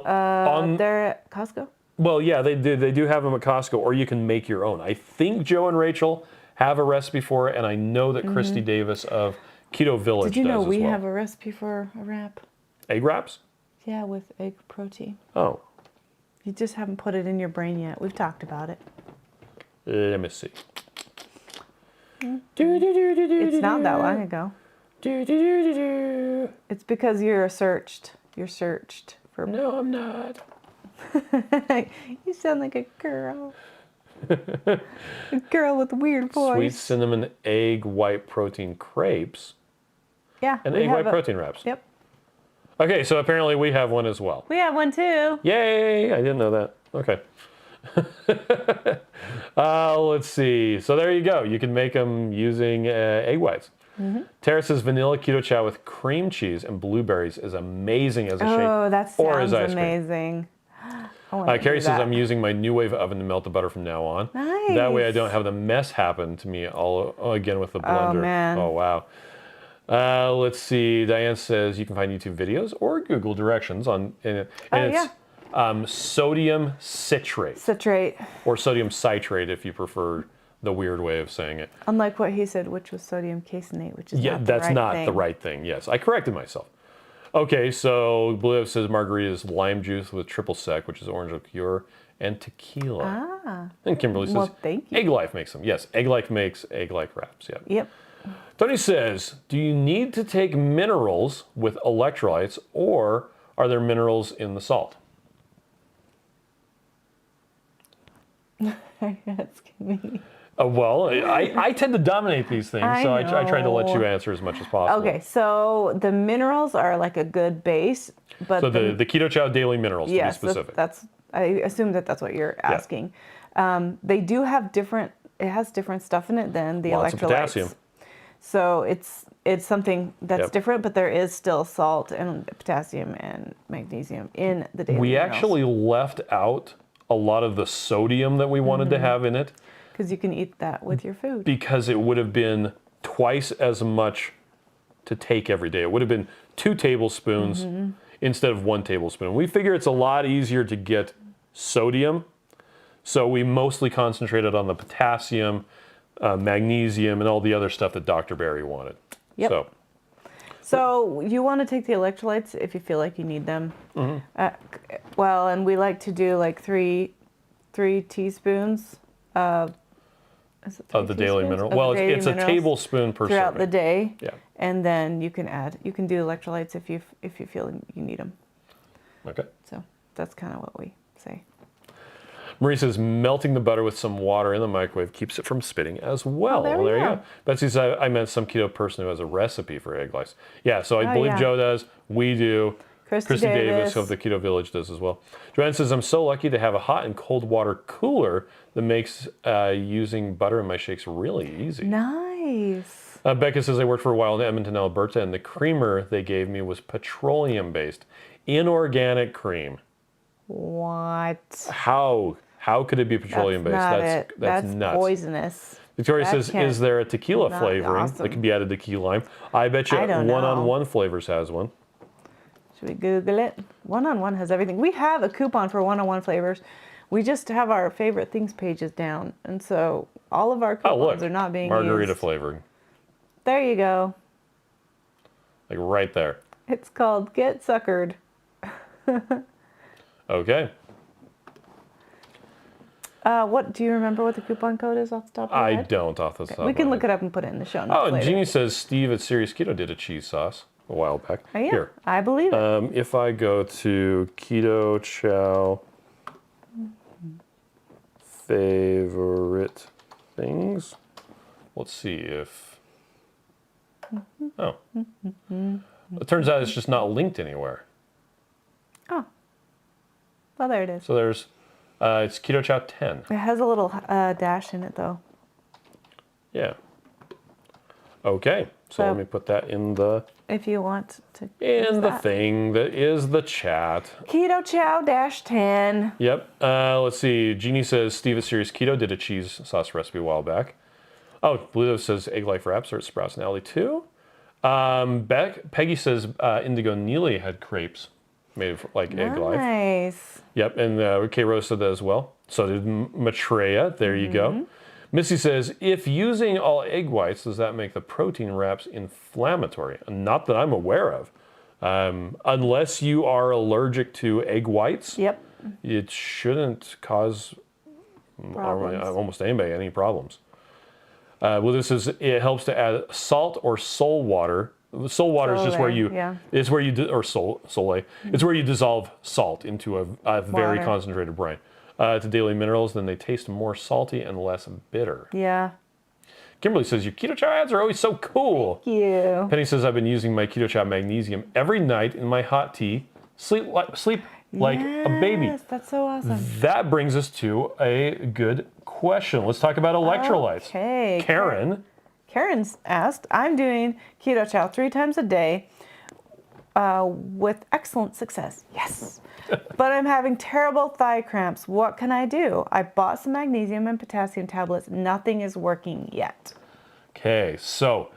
they're at Costco? Well, yeah, they do have them at Costco, or you can make your own. I think Joe and Rachel have a recipe for it, and I know that Christy Davis of Keto Village does as well. Did you know we have a recipe for a wrap? Egg wraps? Yeah, with egg protein. Oh, You just haven't put it in your brain yet. We've talked about it. let me see. It's not that long ago. It's because you're searched. You're searched for. No, I'm not. You sound like a girl. A girl with a weird voice. Sweet cinnamon egg white protein crepes Yeah. and we egg have white protein wraps. Yep. Okay, so apparently we have one as well. We have one too. Yay! I didn't know that. Okay. Let's see. So there you go. You can make them using egg whites. Tara says vanilla keto chow with cream cheese and blueberries is amazing as a shake. Oh, that or as sounds ice cream. amazing. I wanna Carrie do says that. I'm using my new wave oven to melt the butter from now on. Nice. That way I don't have the mess happen to me all again with the blender. Oh, man. Oh wow. Let's see. Diane says you can find YouTube videos or Google directions on, and it's sodium citrate Citrate. or sodium citrate if you prefer the weird way of saying it. Unlike what he said, which was sodium caseinate, which is Yeah, not the that's right not thing. the right thing. Yes, I corrected myself. Okay, so Blue says margarita is lime juice with triple sec, which is orange liqueur, and tequila. Ah. And Kimberly says, Well, thank you. Egg Life makes them. Yes, Egg Life makes Egg Life wraps. Yeah. Yep. Tony says, do you need to take minerals with electrolytes, or are there minerals in the salt? That's me. Well, I tend to dominate these things, so I try to let you know. answer as much as possible. Okay, so the minerals are like a good base, but So the Keto Chow Daily Minerals, yes, to be specific. that's I assume that's what you're asking. They do have different. It has different stuff in it than the Lots of electrolytes. potassium. So it's something that's Yep. different, but there is still salt and potassium and magnesium in the daily We minerals. actually left out a lot of the sodium that we wanted to have in it because you can eat that with your food. because it would have been twice as much to take every day. It would have been 2 tablespoons instead of 1 tablespoon. We figure it's a lot easier to get sodium, so we mostly concentrated on the potassium, magnesium, and all the other stuff that Dr. Barry wanted. Yep. So you want to take the electrolytes if you feel like you need them. Well, and we like to do like three teaspoons of Of the daily mineral. Of Well, the daily it's a minerals tablespoon per throughout serving. the day. Yeah. And then you can do electrolytes if you feel you need them. Okay. So that's kind of what we say. Marie says melting the butter with some water in the microwave keeps it from spitting as well. there Well, we there you go. go. Betsy says I meant some keto person who has a recipe for egg whites. Yeah, so I believe yeah. Joe does. We do. Christy Davis. of the Keto Village does as well. Joanne says I'm so lucky to have a hot and cold water cooler that makes using butter in my shakes really easy. Nice. Becca says I worked for a while in Edmonton, Alberta, and the creamer they gave me was petroleum-based, inorganic cream. What? How could it be petroleum-based? That's nuts. poisonous. Victoria That says, can't- is there a tequila not flavoring awesome. that can be added to key lime? I bet you I don't know. One-on-One Flavors has one. Should we Google it? One-on-One has everything. We have a coupon for One-on-One flavors. We just have our favorite things pages down, and so all of our Oh, coupons look. are not being Margarita used. flavoring. There you go. Like right there. It's called Get Suckered. Okay. What do you remember what the coupon code is off the top of your I head? don't off the top We of can my look head. it up and put it in the show notes Oh, later. Jeannie says Steve at Serious Keto did a cheese sauce a while back. Oh, yeah. Here. I believe it. If I go to Keto Chow favorite things, let's see if. Oh. It turns out it's just not linked anywhere. Oh. Well, there it is. So there's, it's Keto Chow 10. It has a little dash in it, though. Yeah. Okay. So let me put that in the If you want to use that. thing that is the chat. Keto Chow -10. Yep. Let's see. Jeannie says Steve at Serious Keto did a cheese sauce recipe a while back. Oh, Blue says Egg Life wraps are at Sprouts and Alley too. Peggy says Indigo Neely had crepes made of like Egg Life. Nice. Yep, and K Rose said that as well. So did Maitreya. There you go. Missy says, if using all egg whites, does that make the protein wraps inflammatory? Not that I'm aware of. Unless you are allergic to egg whites, Yep. it shouldn't cause Problems. almost anybody any problems. Well, it helps to add salt or sole water. Sole water is just where you, yeah. it's where you, or sole, it's where you dissolve salt into a very Water. concentrated brine. To daily minerals, then they taste more salty and less bitter. Yeah. Kimberly says, your Keto Chow ads are always so cool. Thank you. Penny says, I've been using my Keto Chow magnesium every night in my hot tea. Sleep like a baby. Yes, that's so awesome. That brings us to a good question. Let's talk about electrolytes. Okay. Karen's asked, I'm doing Keto Chow 3 times a day with excellent success. Yes. But I'm having terrible thigh cramps. What can I do? I bought some magnesium and potassium tablets. Nothing is working yet. Okay, so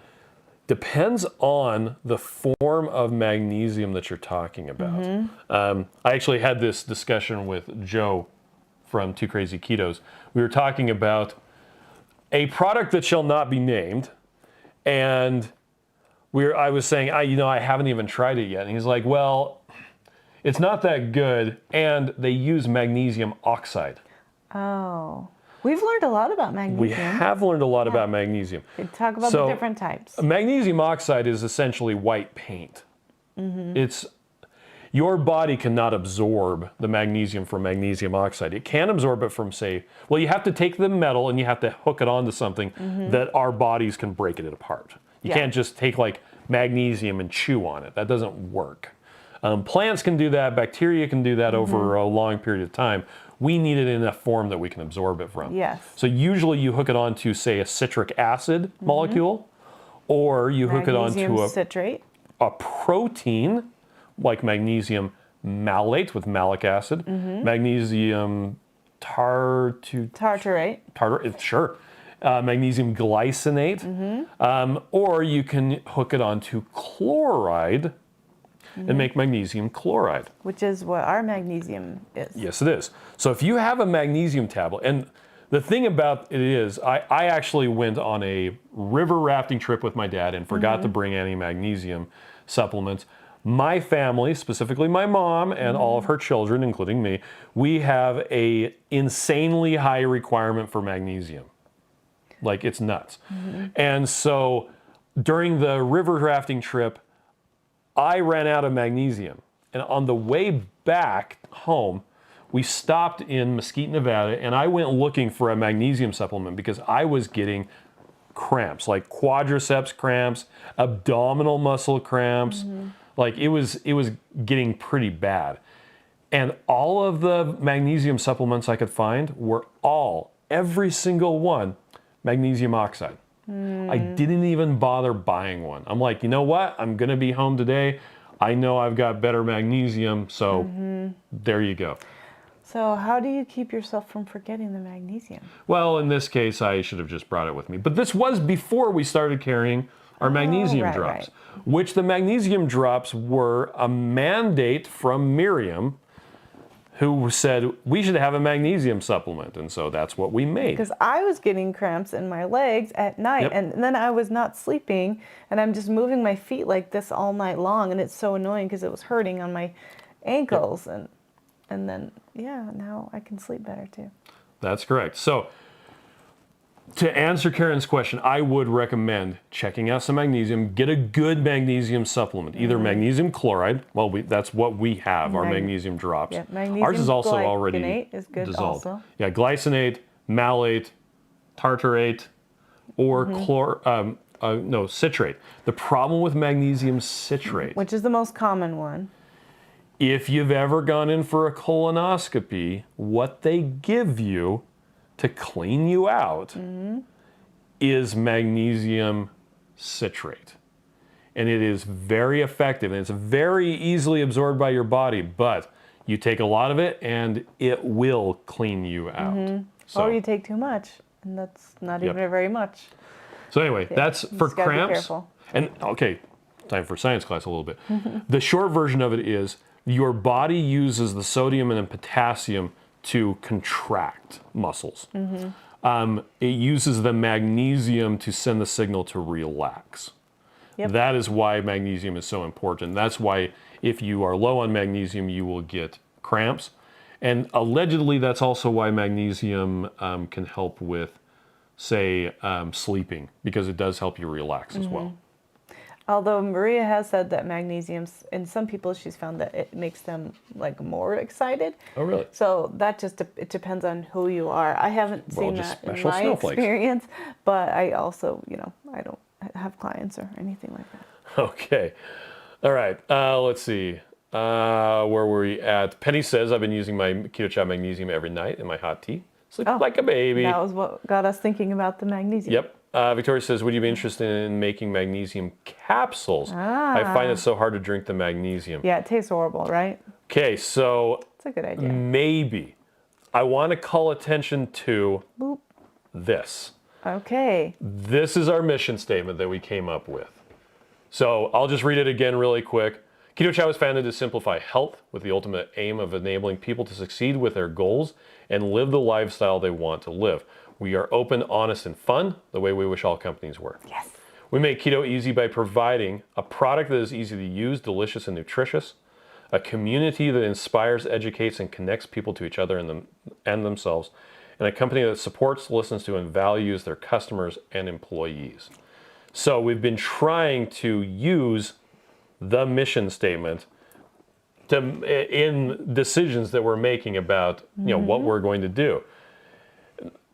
depends on the form of magnesium that you're talking about. I actually had this discussion with Joe from Two Crazy Ketos. We were talking about a product that shall not be named, and I was saying, I haven't even tried it yet. And he's like, well, it's not that good, and they use magnesium oxide. Oh. We've learned a lot about magnesium. We have learned a lot about magnesium. We talk about the different types. Magnesium oxide is essentially white paint. Your body cannot absorb the magnesium from magnesium oxide. It can absorb it from, you have to take the metal and you have to hook it onto something that our bodies can break it apart. You can't just take like magnesium and chew on it. That doesn't work. Plants can do that. Bacteria can do that over a long period of time. We need it in a form that we can absorb it from. Yes. So usually you hook it onto, say, a citric acid molecule, or you hook it onto citrate. A protein, like magnesium malate with malic acid, magnesium tartarate. Sure. Magnesium glycinate, or you can hook it onto chloride and make magnesium chloride. Which is what our magnesium is. Yes, it is. So if you have a magnesium tablet, and the thing about it is, I actually went on a river rafting trip with my dad and forgot to bring any magnesium supplements. My family, specifically my mom and all of her children, including me, we have a insanely high requirement for magnesium. Like, it's nuts. And so during the river rafting trip, I ran out of magnesium. And on the way back home, we stopped in Mesquite, Nevada, and I went looking for a magnesium supplement because I was getting cramps, like quadriceps cramps, abdominal muscle cramps. Like, it was getting pretty bad. And all of the magnesium supplements I could find were every single one, magnesium oxide. I didn't even bother buying one. I'm like, you know what? I'm going to be home today. I know I've got better magnesium, so there you go. So how do you keep yourself from forgetting the magnesium? Well, in this case, I should have just brought it with me. But this was before we started carrying our magnesium drops, which the magnesium drops were a mandate from Miriam, who said we should have a magnesium supplement. And so that's what we made. Because I was getting cramps in my legs at night, and then I was not sleeping, and I'm just moving my feet like this all night long, and it's so annoying because it was hurting on my ankles. And then, now I can sleep better too. That's correct. So to answer Karen's question, I would recommend checking out some magnesium. Get a good magnesium supplement, either magnesium chloride. Well, that's what we have, our magnesium drops. Yeah, magnesium ours is also already is good dissolved. Also. Yeah, glycinate, malate, tartarate, or citrate. The problem with magnesium citrate, which is the most common one. If you've ever gone in for a colonoscopy, what they give you to clean you out is magnesium citrate. And it is very effective, and it's very easily absorbed by your body, but you take a lot of it and it will clean you out. So, or you take too much, and that's not even very much. So anyway, that's for cramps. Be careful. And okay, time for science class a little bit. The short version of it is your body uses the sodium and the potassium to contract muscles. It uses the magnesium to send the signal to relax. Yep. That is why magnesium is so important. That's why if you are low on magnesium, you will get cramps. And allegedly, that's also why magnesium can help with, say, sleeping, because it does help you relax as well. Although Maria has said that magnesium, in some people, she's found that it makes them like more excited. Oh, really? So that just it depends on who you are. I haven't seen just that in special my snowflakes. experience, but I also, I don't have clients or anything like that. Okay. All right. Let's see. Where were we at? Penny says, I've been using my Keto Chow magnesium every night in my hot tea. Sleep like a baby. That was what got us thinking about the magnesium. Yep. Victoria says, would you be interested in making magnesium capsules? I find it so hard to drink the magnesium. Yeah, it tastes horrible, right? Okay, so It's a good idea. maybe. I want to call attention to this. Okay. This is our mission statement that we came up with. So I'll just read it again really quick. Keto Chow is founded to simplify health with the ultimate aim of enabling people to succeed with their goals and live the lifestyle they want to live. We are open, honest, and fun, the way we wish all companies were. Yes. We make keto easy by providing a product that is easy to use, delicious, and nutritious, a community that inspires, educates, and connects people to each other and themselves, and a company that supports, listens to, and values their customers and employees. So we've been trying to use the mission statement in decisions that we're making about what we're going to do.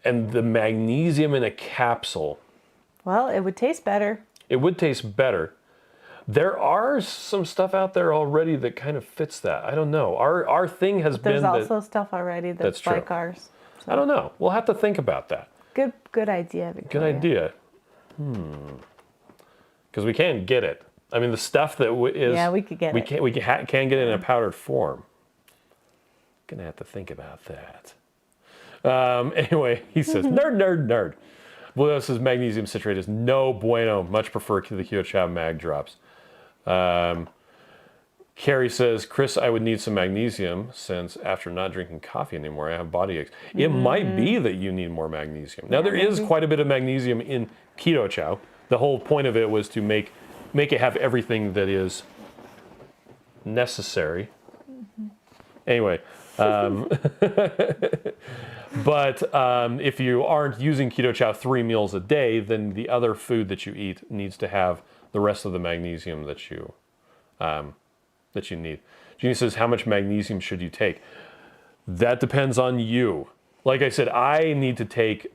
And the magnesium in a capsule. Well, it would taste better. It would taste better. There are some stuff out there already that kind of fits that. I don't know. Our thing has been There's also stuff already that's true. like ours. So. I don't know. We'll have to think about that. Good idea, Victoria. Good idea. Because we can't get it. I mean, the stuff that is... Yeah, we could get it. We can get it in a powdered form. Gonna have to think about that. Anyway, he says, nerd. Blue says magnesium citrate is no bueno. Much prefer the Keto Chow mag drops. Carrie says, Chris, I would need some magnesium since after not drinking coffee anymore, I have body aches. It might be that you need more magnesium. Now, there is quite a bit of magnesium in Keto Chow. The whole point of it was to make it have everything that is necessary. Anyway, but if you aren't using Keto Chow 3 meals a day, then the other food that you eat needs to have the rest of the magnesium that you need. Jeannie says, how much magnesium should you take? That depends on you. Like I said, I need to take,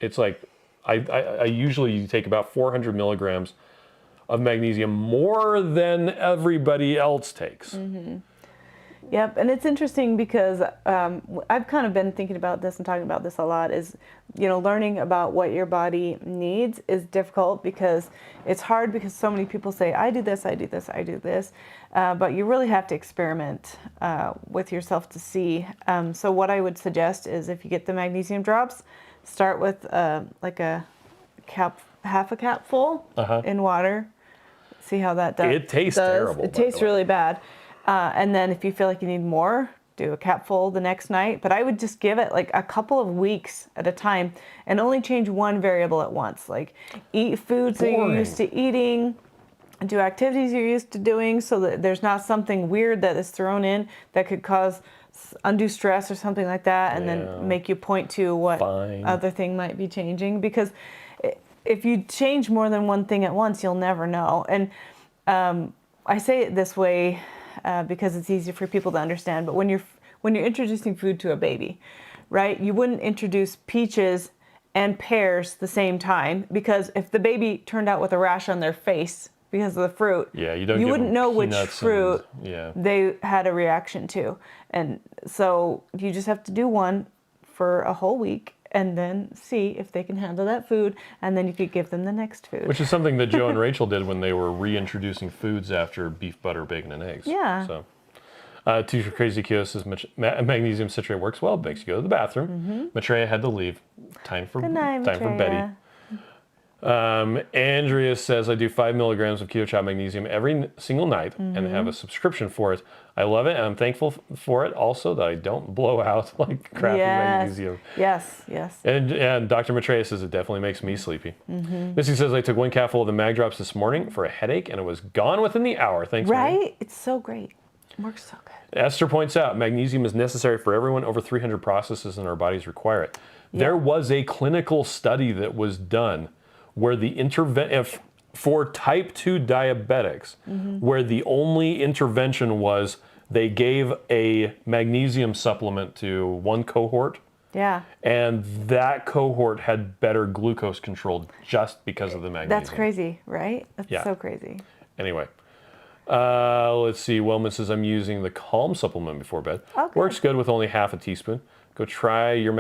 it's like, I usually take about 400 milligrams of magnesium, more than everybody else takes. Yep, and it's interesting because I've kind of been thinking about this and talking about this a lot, is, learning about what your body needs is difficult because it's hard because so many people say, I do this, I do this, I do this, but you really have to experiment with yourself to see. So what I would suggest is if you get the magnesium drops, start with like a cup, half a cup full in water. See how that does. It tastes terrible. It tastes really bad. And then if you feel like you need more, do a capful the next night. But I would just give it like a couple of weeks at a time and only change one variable at once. Like eat foods that you're used to eating, do activities you're used to doing so that there's not something weird that is thrown in that could cause undue stress or something like that, and then make you point to what other thing might be changing. Because if you change more than one thing at once, you'll never know. And I say it this way because it's easier for people to understand. But when you're introducing food to a baby, right? You wouldn't introduce peaches and pears the same time, because if the baby turned out with a rash on their face because of the fruit, you wouldn't know which fruit they had a reaction to. And so you just have to do one for a whole week and then see if they can handle that food, and then you could give them the next food. Which is something that Joe and Rachel did when they were reintroducing foods after beef, butter, bacon, and eggs. Yeah. So, Teacher Crazy Kyo says magnesium citrate works well, makes you go to the bathroom. Maitreya had to leave. Time for Good night, Betty. Andrea says, I do 5 milligrams of Keto Chow magnesium every single night and have a subscription for it. I love it, and I'm thankful for it also that I don't blow out like crappy magnesium. Yes. And Dr. Maitreya says it definitely makes me sleepy. Missy says, I took 1 capful of the Mag Drops this morning for a headache, and it was gone within the hour. Thanks, Right? Mary. It's so great. It works so good. Esther points out, magnesium is necessary for everyone. Over 300 processes in our bodies require it. There was a clinical study that was done where the for type 2 diabetics, where the only intervention was they gave a magnesium supplement to one cohort. Yeah. And that cohort had better glucose control just because of the magnesium. That's crazy, right? That's so crazy. Anyway, let's see. Wellman says, I'm using the Calm supplement before bed. Okay. Works good with only half a teaspoon. Got to try your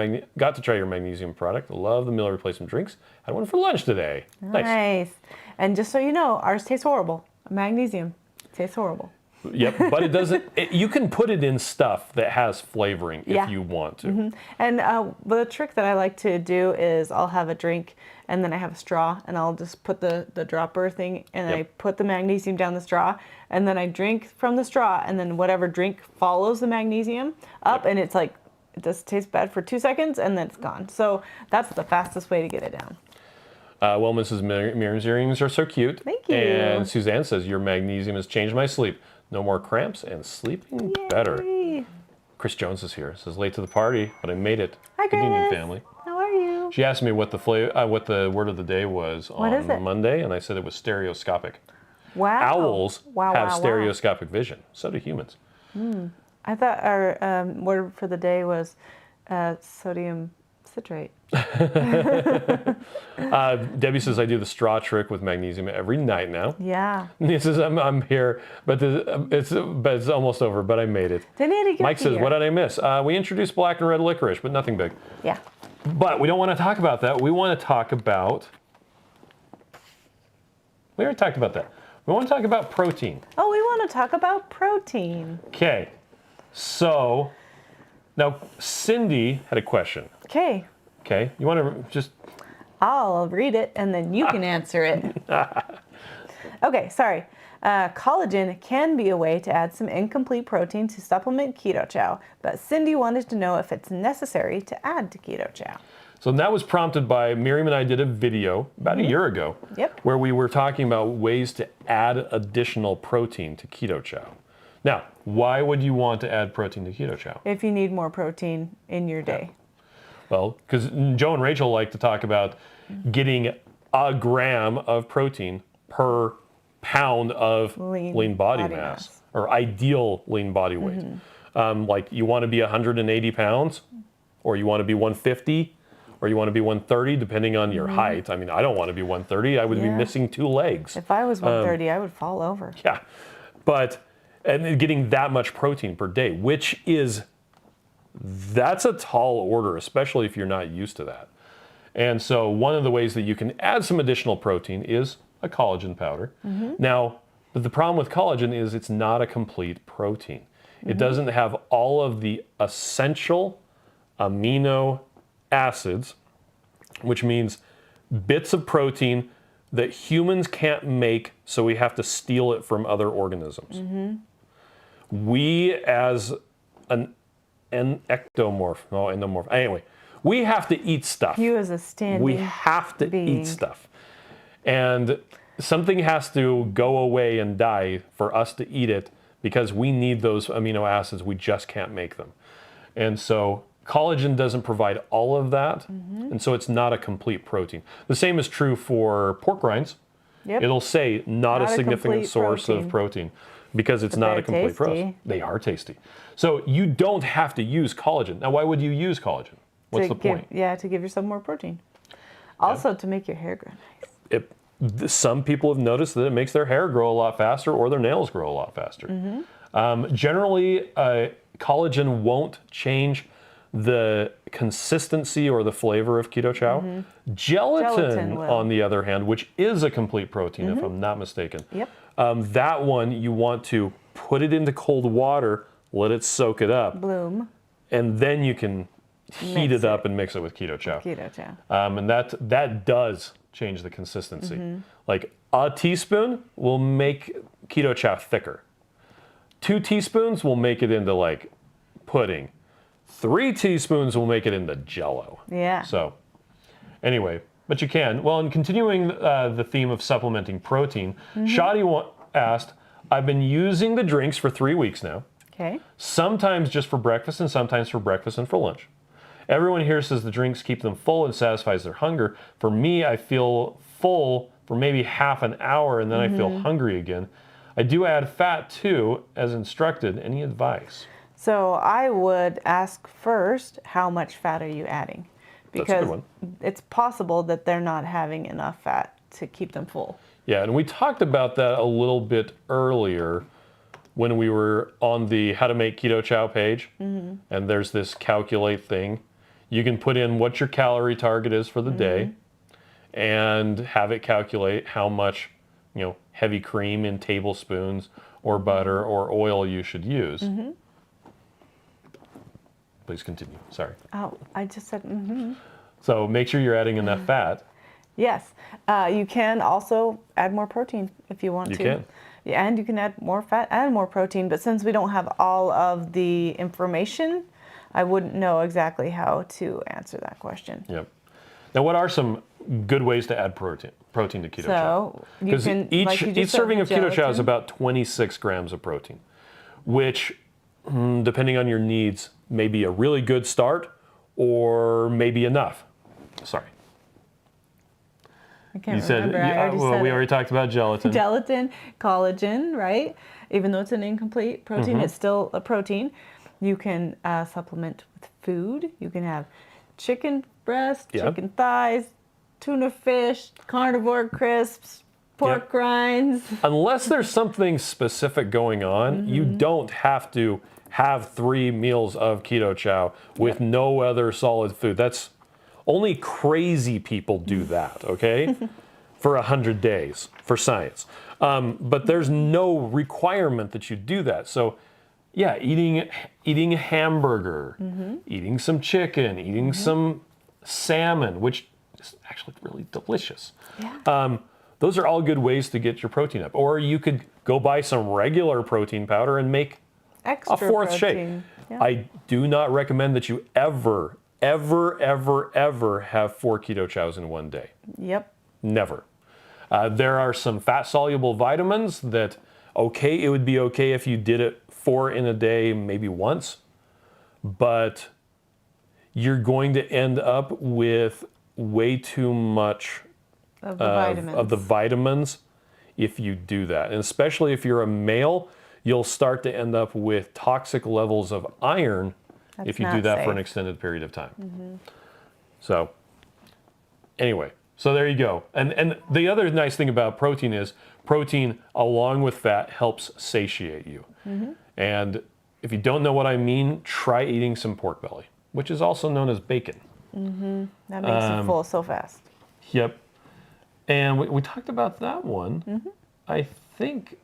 magnesium product. Love the meal replacement drinks. Had one for lunch today. Nice. And just so you know, ours tastes horrible. Magnesium tastes horrible. Yep, but it doesn't. You can put it in stuff that has flavoring if you want to. And the trick that I like to do is I'll have a drink and then I have a straw and I'll just put the dropper thing and I put the magnesium down the straw and then I drink from the straw and then whatever drink follows the magnesium up and it's like, it just tastes bad for 2 seconds and then it's gone. So that's the fastest way to get it down. Well, Mrs. Miriam's earrings are so cute. Thank you. And Suzanne says, your magnesium has changed my sleep. No more cramps and sleeping better. Chris Jones is here. Says, late to the party, but I made it. Hi, Good evening, Chris. family. How are you? She asked me what the word of the day was on Monday, and I said it was stereoscopic. Wow. Owls have stereoscopic vision. So do humans. I thought our word for the day was sodium citrate. Debbie says, I do the straw trick with magnesium every night now. Yeah. He says, I'm here, but it's almost over, but I made it. Mike says, what did I miss? We introduced black and red licorice, but nothing big. Yeah. But we don't want to talk about that. We want to talk about... We already talked about that. We want to talk about protein. Oh, we want to talk about protein. Okay. So, now Cindy had a question. Okay. Okay. You want to just... I'll read it and then you can answer it. Okay, sorry. Collagen can be a way to add some incomplete protein to supplement Keto Chow, but Cindy wanted to know if it's necessary to add to Keto Chow. So that was prompted by Miriam and I did a video about a year ago where we were talking about ways to add additional protein to Keto Chow. Now, why would you want to add protein to Keto Chow? If you need more protein in your day. Well, because Joe and Rachel like to talk about getting a gram of protein per pound of lean body mass or ideal lean body weight. Like you want to be 180 pounds or you want to be 150 or you want to be 130 depending on your height. I mean, I don't want to be 130. I would be missing 2 legs. If I was 130, I would fall over. Yeah, and getting that much protein per day, which is... That's a tall order, especially if you're not used to that. And so one of the ways that you can add some additional protein is a collagen powder. Now, but the problem with collagen is it's not a complete protein. It doesn't have all of the essential amino acids, which means bits of protein that humans can't make, so we have to steal it from other organisms. We as an endomorph. Anyway, we have to eat stuff. You as a standing We have to being. eat stuff. And something has to go away and die for us to eat it because we need those amino acids. We just can't make them. And so collagen doesn't provide all of that. And so it's not a complete protein. The same is true for pork rinds. It'll say not a significant source of protein because it's not a complete protein. They are tasty. So you don't have to use collagen. Now, why would you use collagen? What's the point? Yeah, to give yourself more protein. Also, to make your hair grow nice. Some people have noticed that it makes their hair grow a lot faster or their nails grow a lot faster. Generally, collagen won't change the consistency or the flavor of Keto Chow. Gelatin on the other hand, which is a complete protein, if I'm not mistaken. That one, you want to put it into cold water, let it soak it up. Bloom. And then you can heat it up and mix it with Keto Chow. Keto Chow. And that does change the consistency. Like a teaspoon will make Keto Chow thicker. 2 teaspoons will make it into like pudding. 3 teaspoons will make it into Jell-O. Yeah. So anyway, but you can. Well, in continuing the theme of supplementing protein, Shadi asked, I've been using the drinks for 3 weeks now. Okay. Sometimes just for breakfast and sometimes for breakfast and for lunch. Everyone here says the drinks keep them full and satisfies their hunger. For me, I feel full for maybe half an hour and then I feel hungry again. I do add fat too, as instructed. Any advice? So I would ask first, how much fat are you adding? That's a good Because one. it's possible that they're not having enough fat to keep them full. Yeah, and we talked about that a little bit earlier when we were on the How to Make Keto Chow page. And there's this calculate thing. You can put in what your calorie target is for the day and have it calculate how much, heavy cream in tablespoons or butter or oil you should use. Please continue. Sorry. Oh, I just said, So make sure you're adding enough fat. Yes. You can also add more protein if you want to. You can. Yeah, and you can add more fat and more protein, but since we don't have all of the information, I wouldn't know exactly how to answer that question. Yep. Now, what are some good ways to add protein to Keto Chow? So you Because can, each like you just said, serving of Keto Chow is gelatin. about 26 grams of protein, which, depending on your needs, may be a really good start or maybe enough. Sorry. I can't You said, remember. I already said we it. already talked about gelatin. Gelatin, collagen, right? Even though it's an incomplete protein, it's still a protein. You can supplement with food. You can have chicken breast, chicken thighs, tuna fish, carnivore crisps, pork rinds. Unless there's something specific going on, you don't have to have 3 meals of Keto Chow with no other solid food. That's only crazy people do that, okay? For 100 days, for science. But there's no requirement that you do that. So yeah, eating a hamburger, eating some chicken, eating some salmon, which is actually really delicious. Yeah. Those are all good ways to get your protein up. Or you could go buy some regular protein powder and make Extra a 4th shake. protein. Yeah. I do not recommend that you ever have 4 Keto Chows in one day. Yep. Never. There are some fat-soluble vitamins that, it would be okay if you did it 4 in a day, maybe once, but you're going to end up with way too much Of the vitamins. of the vitamins if you do that. And especially if you're a male, you'll start to end up with toxic levels of iron if you do not that for an safe. extended period of time. So anyway, so there you go. And the other nice thing about protein is protein along with fat helps satiate you. And if you don't know what I mean, try eating some pork belly, which is also known as bacon. That makes you full so fast. Yep. And we talked about that one. I think,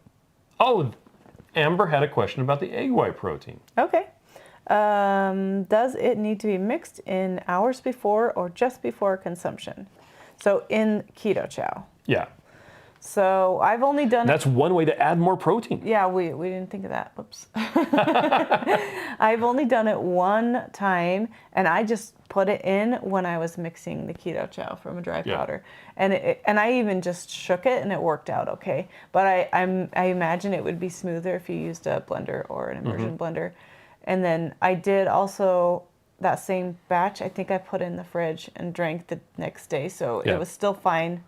Amber had a question about the egg white protein. Okay. Does it need to be mixed in hours before or just before consumption? So in Keto Chow. Yeah. So I've only done That's one way to add more protein. Yeah, we didn't think of that. Whoops. I've only done it one time, and I just put it in when I was mixing the Keto Chow from a dry powder, and I even just shook it, and it worked out okay. But I imagine it would be smoother if you used a blender or an immersion blender. And then I did also that same batch. I think I put in the fridge and drank the next day, so it was still fine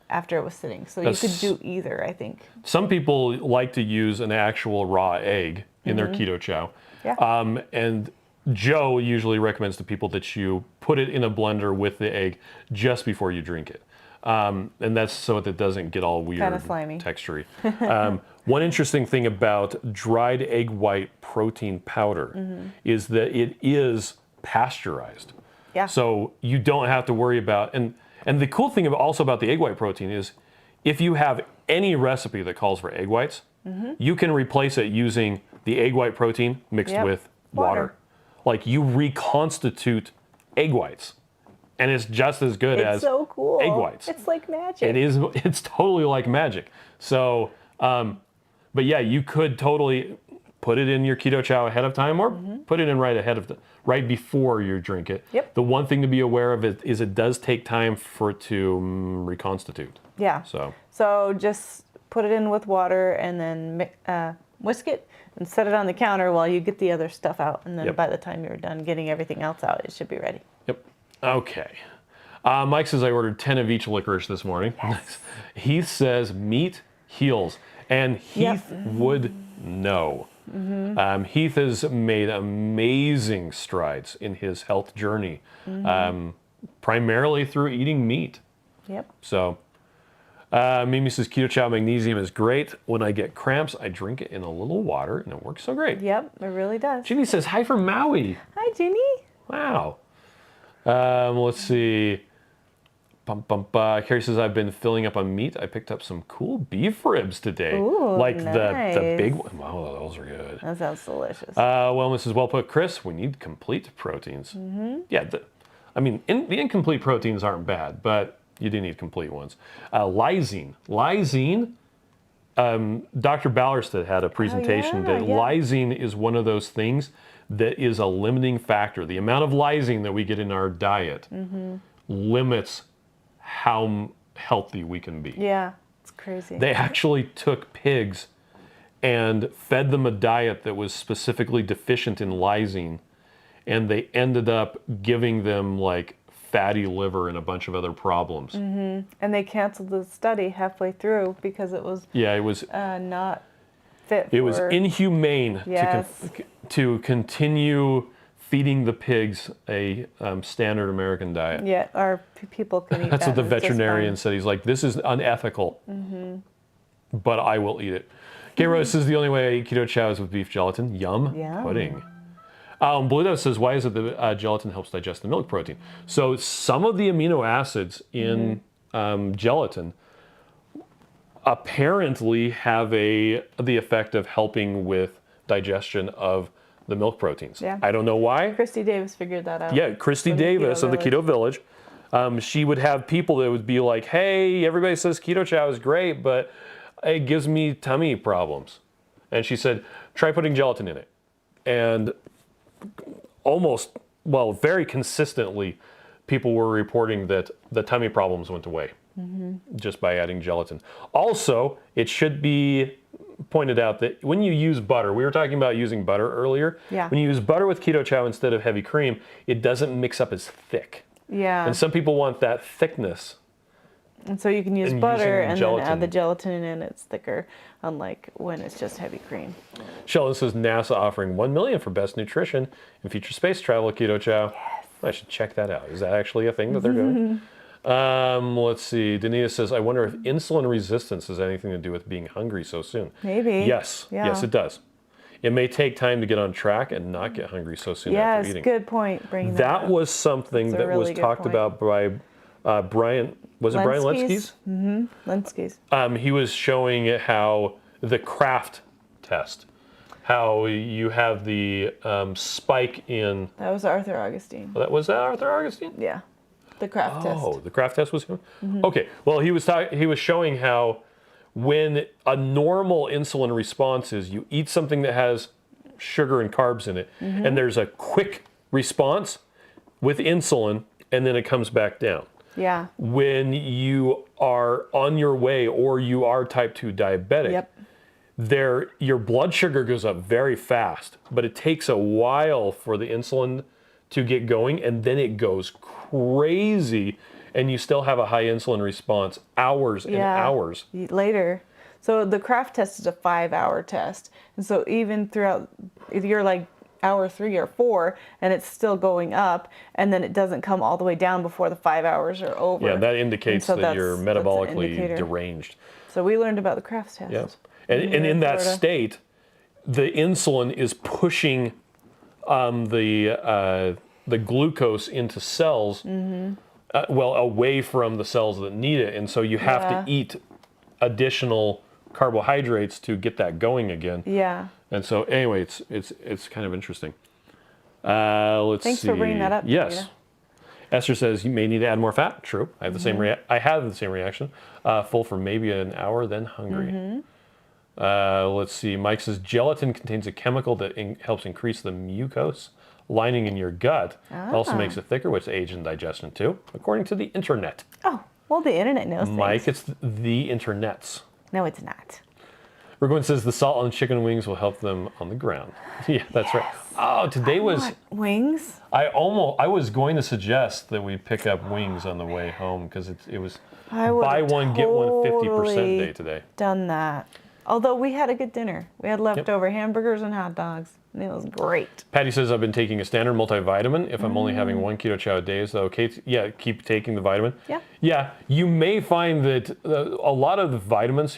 after it was sitting. So you could do either, I think. Some people like to use an actual raw egg in their Keto Chow. Yeah. And Joe usually recommends to people that you put it in a blender with the egg just before you drink it. And that's so that it doesn't get all weird, Kinda slimy. textury. One interesting thing about dried egg white protein powder is that it is pasteurized. Yeah. So you don't have to worry about, and the cool thing also about the egg white protein is if you have any recipe that calls for egg whites, you can replace it using the egg white protein mixed with water. Like you reconstitute egg whites and it's just as good It's as so cool. egg whites. It's like magic. It is. It's totally like magic. So, but yeah, you could totally put it in your Keto Chow ahead of time, or put it in right before you drink it. Yep. The one thing to be aware of is it does take time for it to reconstitute. Yeah. So just put it in with water and then whisk it and set it on the counter while you get the other stuff out. And then by the time you're done getting everything else out, it should be ready. Yep. Okay. Mike says I ordered 10 of each licorice this morning. Yes. Heath says meat heals. And Heath would know. Heath has made amazing strides in his health journey, primarily through eating meat. Yep. So, Mimi says Keto Chow magnesium is great. When I get cramps, I drink it in a little water, and it works so great. Yep, it really does. Ginny says hi from Maui. Hi, Ginny. Wow. Let's see. Carrie says I've been filling up on meat. I picked up some cool beef ribs today. Ooh, like nice. the big one. Wow, those are good. That sounds delicious. Wellness says well put, Chris. We need complete proteins. Yeah, the incomplete proteins aren't bad, but you do need complete ones. Lysine. Dr. Ballerstedt had a presentation that lysine is one of those things that is a limiting factor. The amount of lysine that we get in our diet limits how healthy we can be. Yeah, it's crazy. They actually took pigs and fed them a diet that was specifically deficient in lysine, and they ended up giving them like fatty liver and a bunch of other problems. And they canceled the study halfway through because it was not fit for... It was inhumane Yes. to continue feeding the pigs a standard American diet. Yeah, our people can eat That's that. what the and it's just veterinarian fine. said. He's like, this is unethical, but I will eat it. K Rose says the only way I eat Keto Chow is with beef gelatin. Yum. Pudding. Blue Dove says, why is it that gelatin helps digest the milk protein? So some of the amino acids in gelatin apparently have the effect of helping with digestion of the milk proteins. Yeah. I don't know why. Christy Davis figured that out. Yeah, Christy from the Davis Keto of the Keto Village. She would have people that would be like, hey, everybody says Keto Chow is great, but it gives me tummy problems. And she said, try putting gelatin in it. And very consistently, people were reporting that the tummy problems went away just by adding gelatin. Also, it should be pointed out that when you use butter, we were talking about using butter earlier. Yeah. When you use butter with Keto Chow instead of heavy cream, it doesn't mix up as thick. Yeah. And some people want that thickness. And so you can use and butter using and gelatin. then add the gelatin and it's thicker, unlike when it's just heavy cream. Sheldon says NASA offering $1 million for best nutrition in future space travel at Keto Chow. Yes. I should check that out. Is that actually a thing that they're doing? Let's see. Danita says, I wonder if insulin resistance has anything to do with being hungry so soon. Maybe. Yes. Yeah. Yes, it does. It may take time to get on track and not get hungry so soon after eating. Yes, good point. Bringing That up. was something That's a that really was good talked point. about by Brian. Was it Brian Lenskis? Lenskis. He was showing how the Kraft test, how you have the spike in. That was Arthur Augustine. Was that Arthur Augustine? Yeah. The Kraft test. Oh, the Kraft test was him? Okay. Well, he was showing how when a normal insulin response is you eat something that has sugar and carbs in it, and there's a quick response with insulin, and then it comes back down. Yeah. When you are on your way or you are type 2 diabetic, your blood sugar goes up very fast, but it takes a while for the insulin to get going, and then it goes crazy, and you still have a high insulin response hours and hours later. So the Kraft test is a 5-hour test, and so even throughout, if you're like hour 3 or 4, and it's still going up, and then it doesn't come all the way down before the 5 hours are over. Yeah, that indicates that you're metabolically deranged. So we learned about the Kraft test. Yeah, and in that state, the insulin is pushing the glucose into cells, away from the cells that need it, and so you have to eat additional carbohydrates to get that going again. Yeah. And so anyway, it's kind of interesting. Let's see. Thanks for bringing that up. Yes. Esther says you may need to add more fat. True. I have the same I have the same reaction. Full for maybe an hour, then hungry. Let's see. Mike says gelatin contains a chemical that helps increase the mucose lining in your gut. It also makes it thicker, which aids in digestion too, according to the internet. Oh, well, the internet knows Mike, things. it's the internets. No, it's not. Ragwin says the salt on chicken wings will help them on the ground. Yeah, that's right. Oh, today was wings. I was going to suggest that we pick up wings on the way home because it was buy one get one 50% day today. Done that. Although we had a good dinner. We had leftover hamburgers and hot dogs. And it was great. Patty says I've been taking a standard multivitamin. If I'm only having 1 Keto Chow a day, is that okay? Yeah, keep taking the vitamin. Yeah. Yeah, you may find that a lot of the vitamins,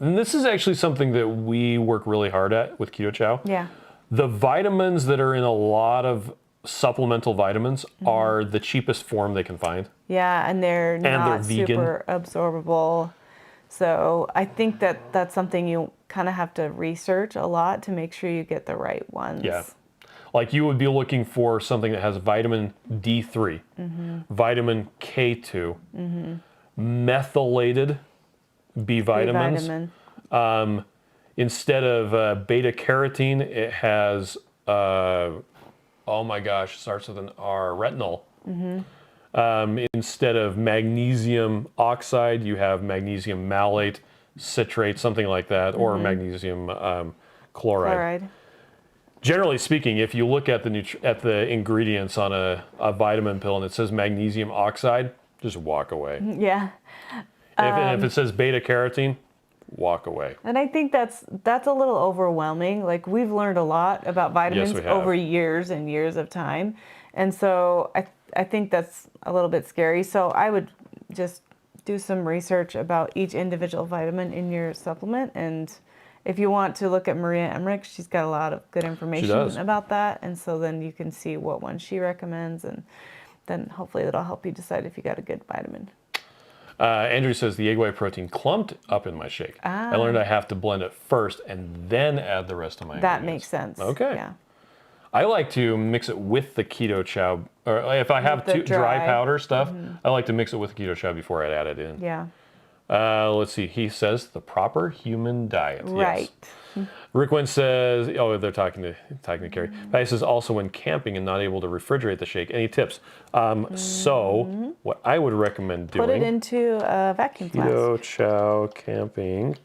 and this is actually something that we work really hard at with Keto Chow. Yeah. The vitamins that are in a lot of supplemental vitamins are the cheapest form they can find. Yeah, and they're not vegan. super absorbable. So I think that that's something you kind of have to research a lot to make sure you get the right ones. Yeah. Like you would be looking for something that has vitamin D3, vitamin K2, methylated B vitamins. B-vitamin. Instead of beta carotene, it has, oh my gosh, starts with an R, retinol. Instead of magnesium oxide, you have magnesium malate, citrate, something like that, or magnesium chloride. Generally speaking, if you look at the ingredients on a vitamin pill and it says magnesium oxide, just walk away. Yeah. If it says beta carotene, walk away. And I think that's a little overwhelming. Like we've learned a lot about vitamins over years and years of time. And so I think that's a little bit scary. So I would just do some research about each individual vitamin in your supplement. And if you want to look at Maria Emmerich, she's got a lot of good information about that. And so then you can see what one she recommends. And then hopefully that'll help you decide if you got a good vitamin. Andrew says the egg white protein clumped up in my shake. I learned I have to blend it first and then add the rest of my ingredients. That makes sense. Okay. Yeah. I like to mix it with the Keto Chow, or if I have dry powder stuff, I like to mix it with the Keto Chow before I add it in. Yeah. Let's see. He says the proper human diet. Right. Yes. Rickwin says, oh, they're talking to Carrie. Patty says also when camping and not able to refrigerate the shake. Any tips? So what I would recommend doing. Put it into a vacuum flask. Keto Chow camping.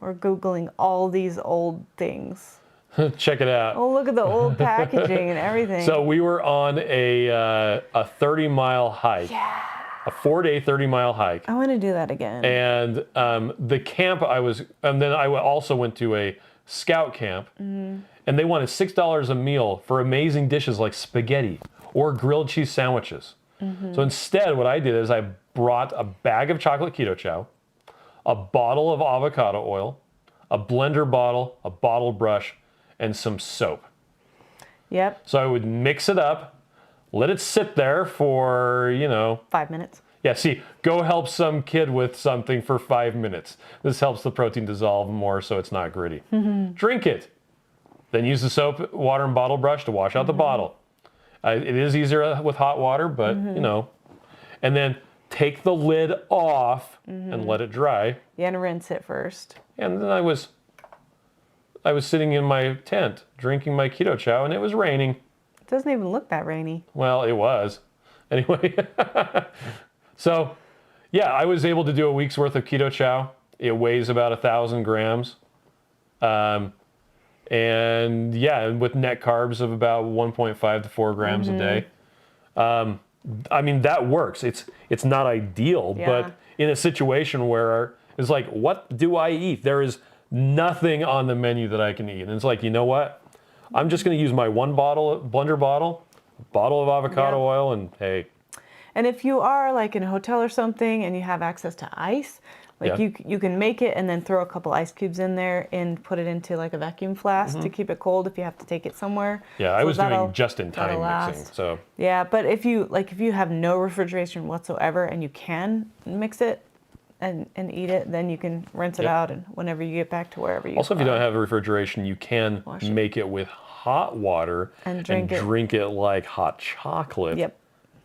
Or Googling all these old things. Check it out. Oh, look at the old packaging and everything. So we were on a 30-mile hike. Yeah. A 4-day, 30-mile hike. I want to do that again. And the camp and then I also went to a scout camp, and they wanted $6 a meal for amazing dishes like spaghetti or grilled cheese sandwiches. So instead, what I did is I brought a bag of chocolate Keto Chow, a bottle of avocado oil, a blender bottle, a bottle brush, and some soap. Yep. So I would mix it up, let it sit there for, 5 minutes. Yeah, see, go help some kid with something for 5 minutes. This helps the protein dissolve more so it's not gritty. Drink it. Then use the soap, water, and bottle brush to wash out the bottle. It is easier with hot water, but, And then take the lid off and let it dry. Yeah, and rinse it first. And then I was sitting in my tent drinking my Keto Chow, and it was raining. It doesn't even look that rainy. Well, it was. Anyway. So, yeah, I was able to do a week's worth of Keto Chow. It weighs about 1,000 grams. And yeah, with net carbs of about 1.5 to 4 grams a day. I mean, that works. It's not ideal, but in a situation where it's like, what do I eat? There is nothing on the menu that I can eat. And it's like, you know what? I'm just going to use my blender bottle of avocado oil, and hey. And if you are like in a hotel or something and you have access to ice, like you can make it and then throw a couple ice cubes in there and put it into like a vacuum flask to keep it cold if you have to take it somewhere. Yeah, I was doing just-in-time mixing. So yeah, but if you have no refrigeration whatsoever and you can mix it and eat it, then you can rinse it out and whenever you get back to wherever you also, if you don't have a refrigeration, you can make it with hot water and drink it like hot chocolate. Yep.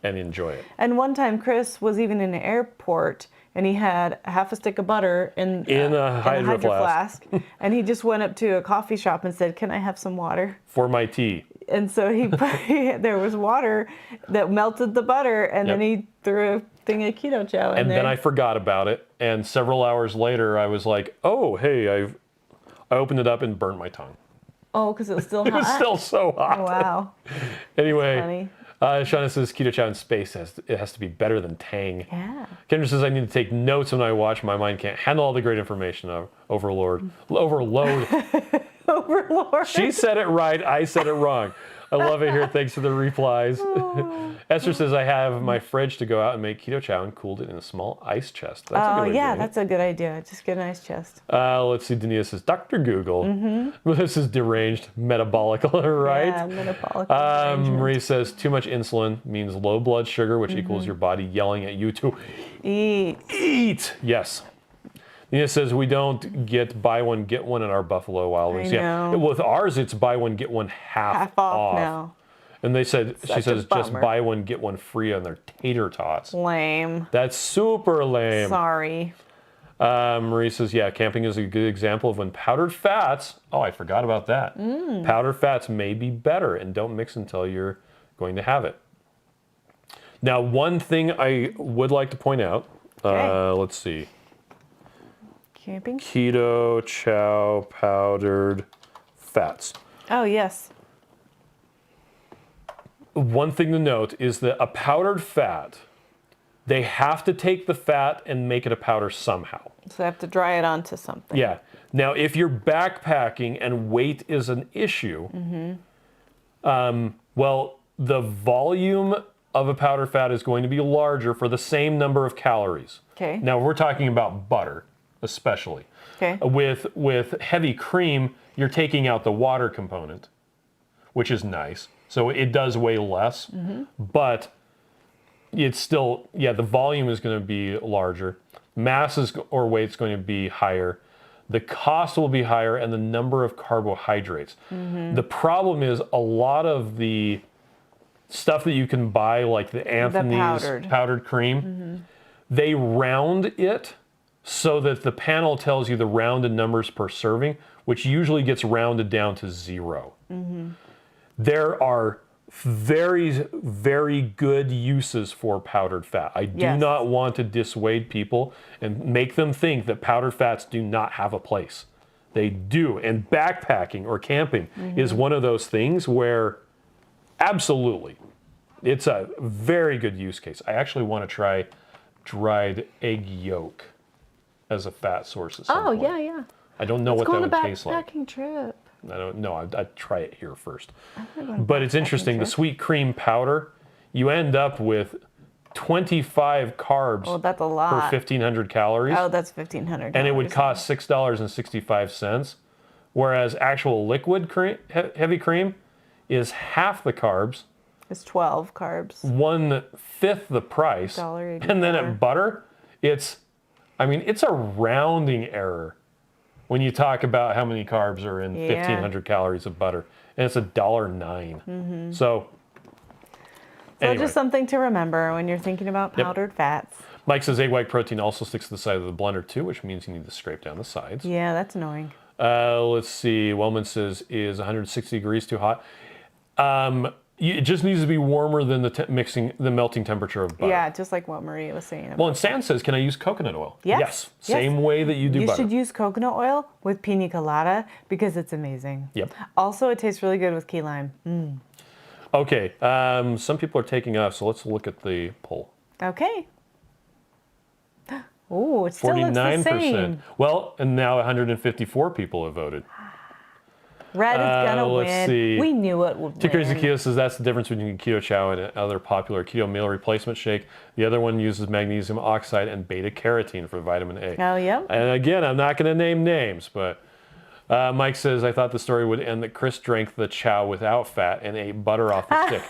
And enjoy it. And one time Chris was even in an airport and he had half a stick of butter in a hydro flask. And he just went up to a coffee shop and said, "Can I have some water?" For my tea. And so there was water that melted the butter, and then he threw a thing of Keto Chow in there. And then I forgot about it. And several hours later, I was like, "Oh, hey, I opened it up and burnt my tongue." Oh, because it was still hot? It was still so hot. Oh, wow. Anyway. That's funny. Shauna says Keto Chow in space it has to be better than Tang. Yeah. Kendra says I need to take notes when I watch. My mind can't handle all the great information. Overload. Overload. Overlord. She said it right. I said it wrong. I love it here. Thanks for the replies. Oh. Esther says I have my fridge to go out and make Keto Chow and cooled it in a small ice chest. That's a good way yeah, that's a good idea. Just get an ice chest. Let's see. Dania says Dr. Google. Well, this is deranged metabolic, right? Yeah, metabolic. Marie says too much insulin means low blood sugar, which equals your body yelling at you to eat. Yes. Nina says we don't get buy one get one at our Buffalo Wild Wings. Yeah, with ours it's buy one get one half off now. And she says just buy one get one free on their tater tots. Lame. That's super lame. Sorry. Marie says camping is a good example of when powdered fats. Oh, I forgot about that. Powdered fats may be better, and don't mix until you're going to have it. Now, one thing I would like to point out. Let's see. Camping? Keto Chow powdered fats. Oh, yes. One thing to note is that a powdered fat, they have to take the fat and make it a powder somehow. So they have to dry it onto something. Yeah. Now, if you're backpacking and weight is an issue, well, the volume of a powdered fat is going to be larger for the same number of calories. Okay. Now, we're talking about butter. Especially. Okay. With heavy cream, you're taking out the water component, which is nice. So it does weigh less, but it's still, the volume is going to be larger. Mass or weight's going to be higher. The cost will be higher, and the number of carbohydrates. The problem is a lot of the stuff that you can buy, like the Anthony's powdered cream, they round it so that the panel tells you the rounded numbers per serving, which usually gets rounded down to 0. There are very, very good uses for powdered fat. I do not want to dissuade people and make them think that powdered fats do not have a place. They do. And backpacking or camping is one of those things where absolutely, it's a very good use case. I actually want to try dried egg yolk as a fat source at some point. Yeah. I don't know what that would taste like. Backpacking trip. I don't know. I'd try it here first. But it's interesting. The sweet cream powder, you end up with 25 carbs that's a lot. per 1,500 calories. Oh, that's 1,500 and it would cost $6.65. Whereas actual liquid cream, heavy cream is half the carbs. It's 12 carbs. 1/5 the price. $1.84. And then at butter, it's a rounding error when you talk about how many carbs are in 1,500 calories of butter. And it's $1.09. So anyway. Just something to remember when you're thinking about powdered fats. Mike says egg white protein also sticks to the side of the blender too, which means you need to scrape down the sides. Yeah, that's annoying. Let's see. Wellman says, is 160 degrees too hot? It just needs to be warmer than the melting temperature of butter. Yeah, just like what Maria was saying. Well, and Stan says, can I use coconut oil? Yes. Same way that you do butter. You should use coconut oil with pina colada because it's amazing. Yep. Also, it tastes really good with key lime. Okay. Some people are taking off, so let's look at the poll. Okay. Oh, it still looks the same. Well, and now 154 people have voted. Red is gonna win. See. We knew it would win. Too Crazy Keto says that's the difference between Keto Chow and other popular keto meal replacement shake. The other one uses magnesium oxide and beta carotene for vitamin A. Oh, yeah. And again, I'm not going to name names, but Mike says, I thought the story would end that Chris drank the chow without fat and ate butter off the stick.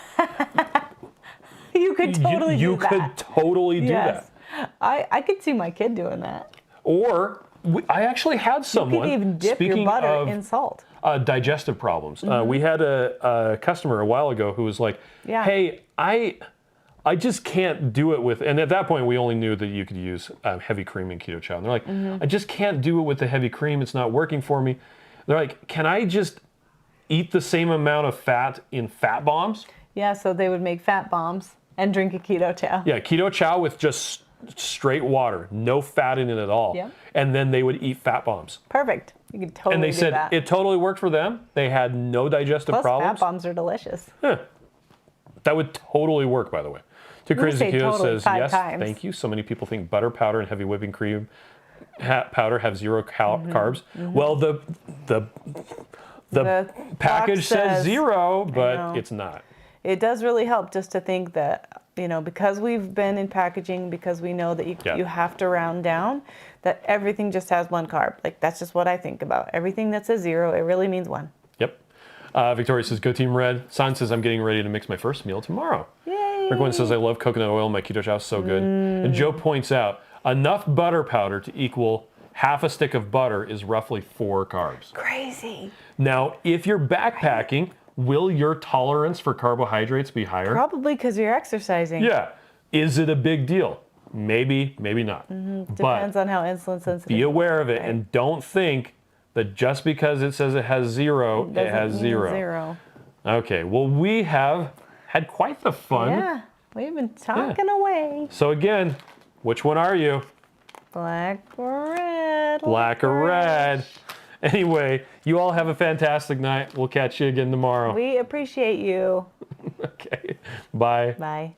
You could totally do that. You could totally do that. I could see my kid doing that. Or I actually had someone. You could even dip your butter in salt. digestive problems. We had a customer a while ago who was like, Yeah. hey, I just can't do it with, and at that point we only knew that you could use heavy cream in Keto Chow. And they're like, I just can't do it with the heavy cream. It's not working for me. They're like, can I just eat the same amount of fat in fat bombs? Yeah, so they would make fat bombs and drink a Keto Chow. Yeah, Keto Chow with just straight water, no fat in it at all. Yep. And then they would eat fat bombs. Perfect. You could totally And they do said that. it totally worked for them. They had no digestive Plus, problems. fat bombs are delicious. That would totally work, by the way. To Crazy say Keto totally says, 5 yes, times. thank you. So many people think butter powder and heavy whipping cream powder have zero carbs. Well, the package box says zero, know. but it's not. It does really help just to think that, because we've been in packaging, because we know that you have to round down, that everything just has 1 carb. Like, that's just what I think about. Everything that says 0, it really means 1. Yep. Victoria says, go Team Red. San says, I'm getting ready to mix my first meal tomorrow. Yay! Rick Wynn says, I love coconut oil. My Keto Chow is so good. And Joe points out, enough butter powder to equal half a stick of butter is roughly 4 carbs. Crazy. Now, if you're backpacking, will your tolerance for carbohydrates be higher? Probably because you're exercising. Yeah. Is it a big deal? Maybe, maybe not. Depends on how insulin sensitive. Be aware of it Right. and don't think that just because it says it has 0, it has Doesn't mean 0. 0. Okay, well, we have had quite the fun. Yeah, we've been talking away. So again, which one are you? Black or red? Black or red? Anyway, you all have a fantastic night. We'll catch you again tomorrow. We appreciate you. Okay, bye. Bye.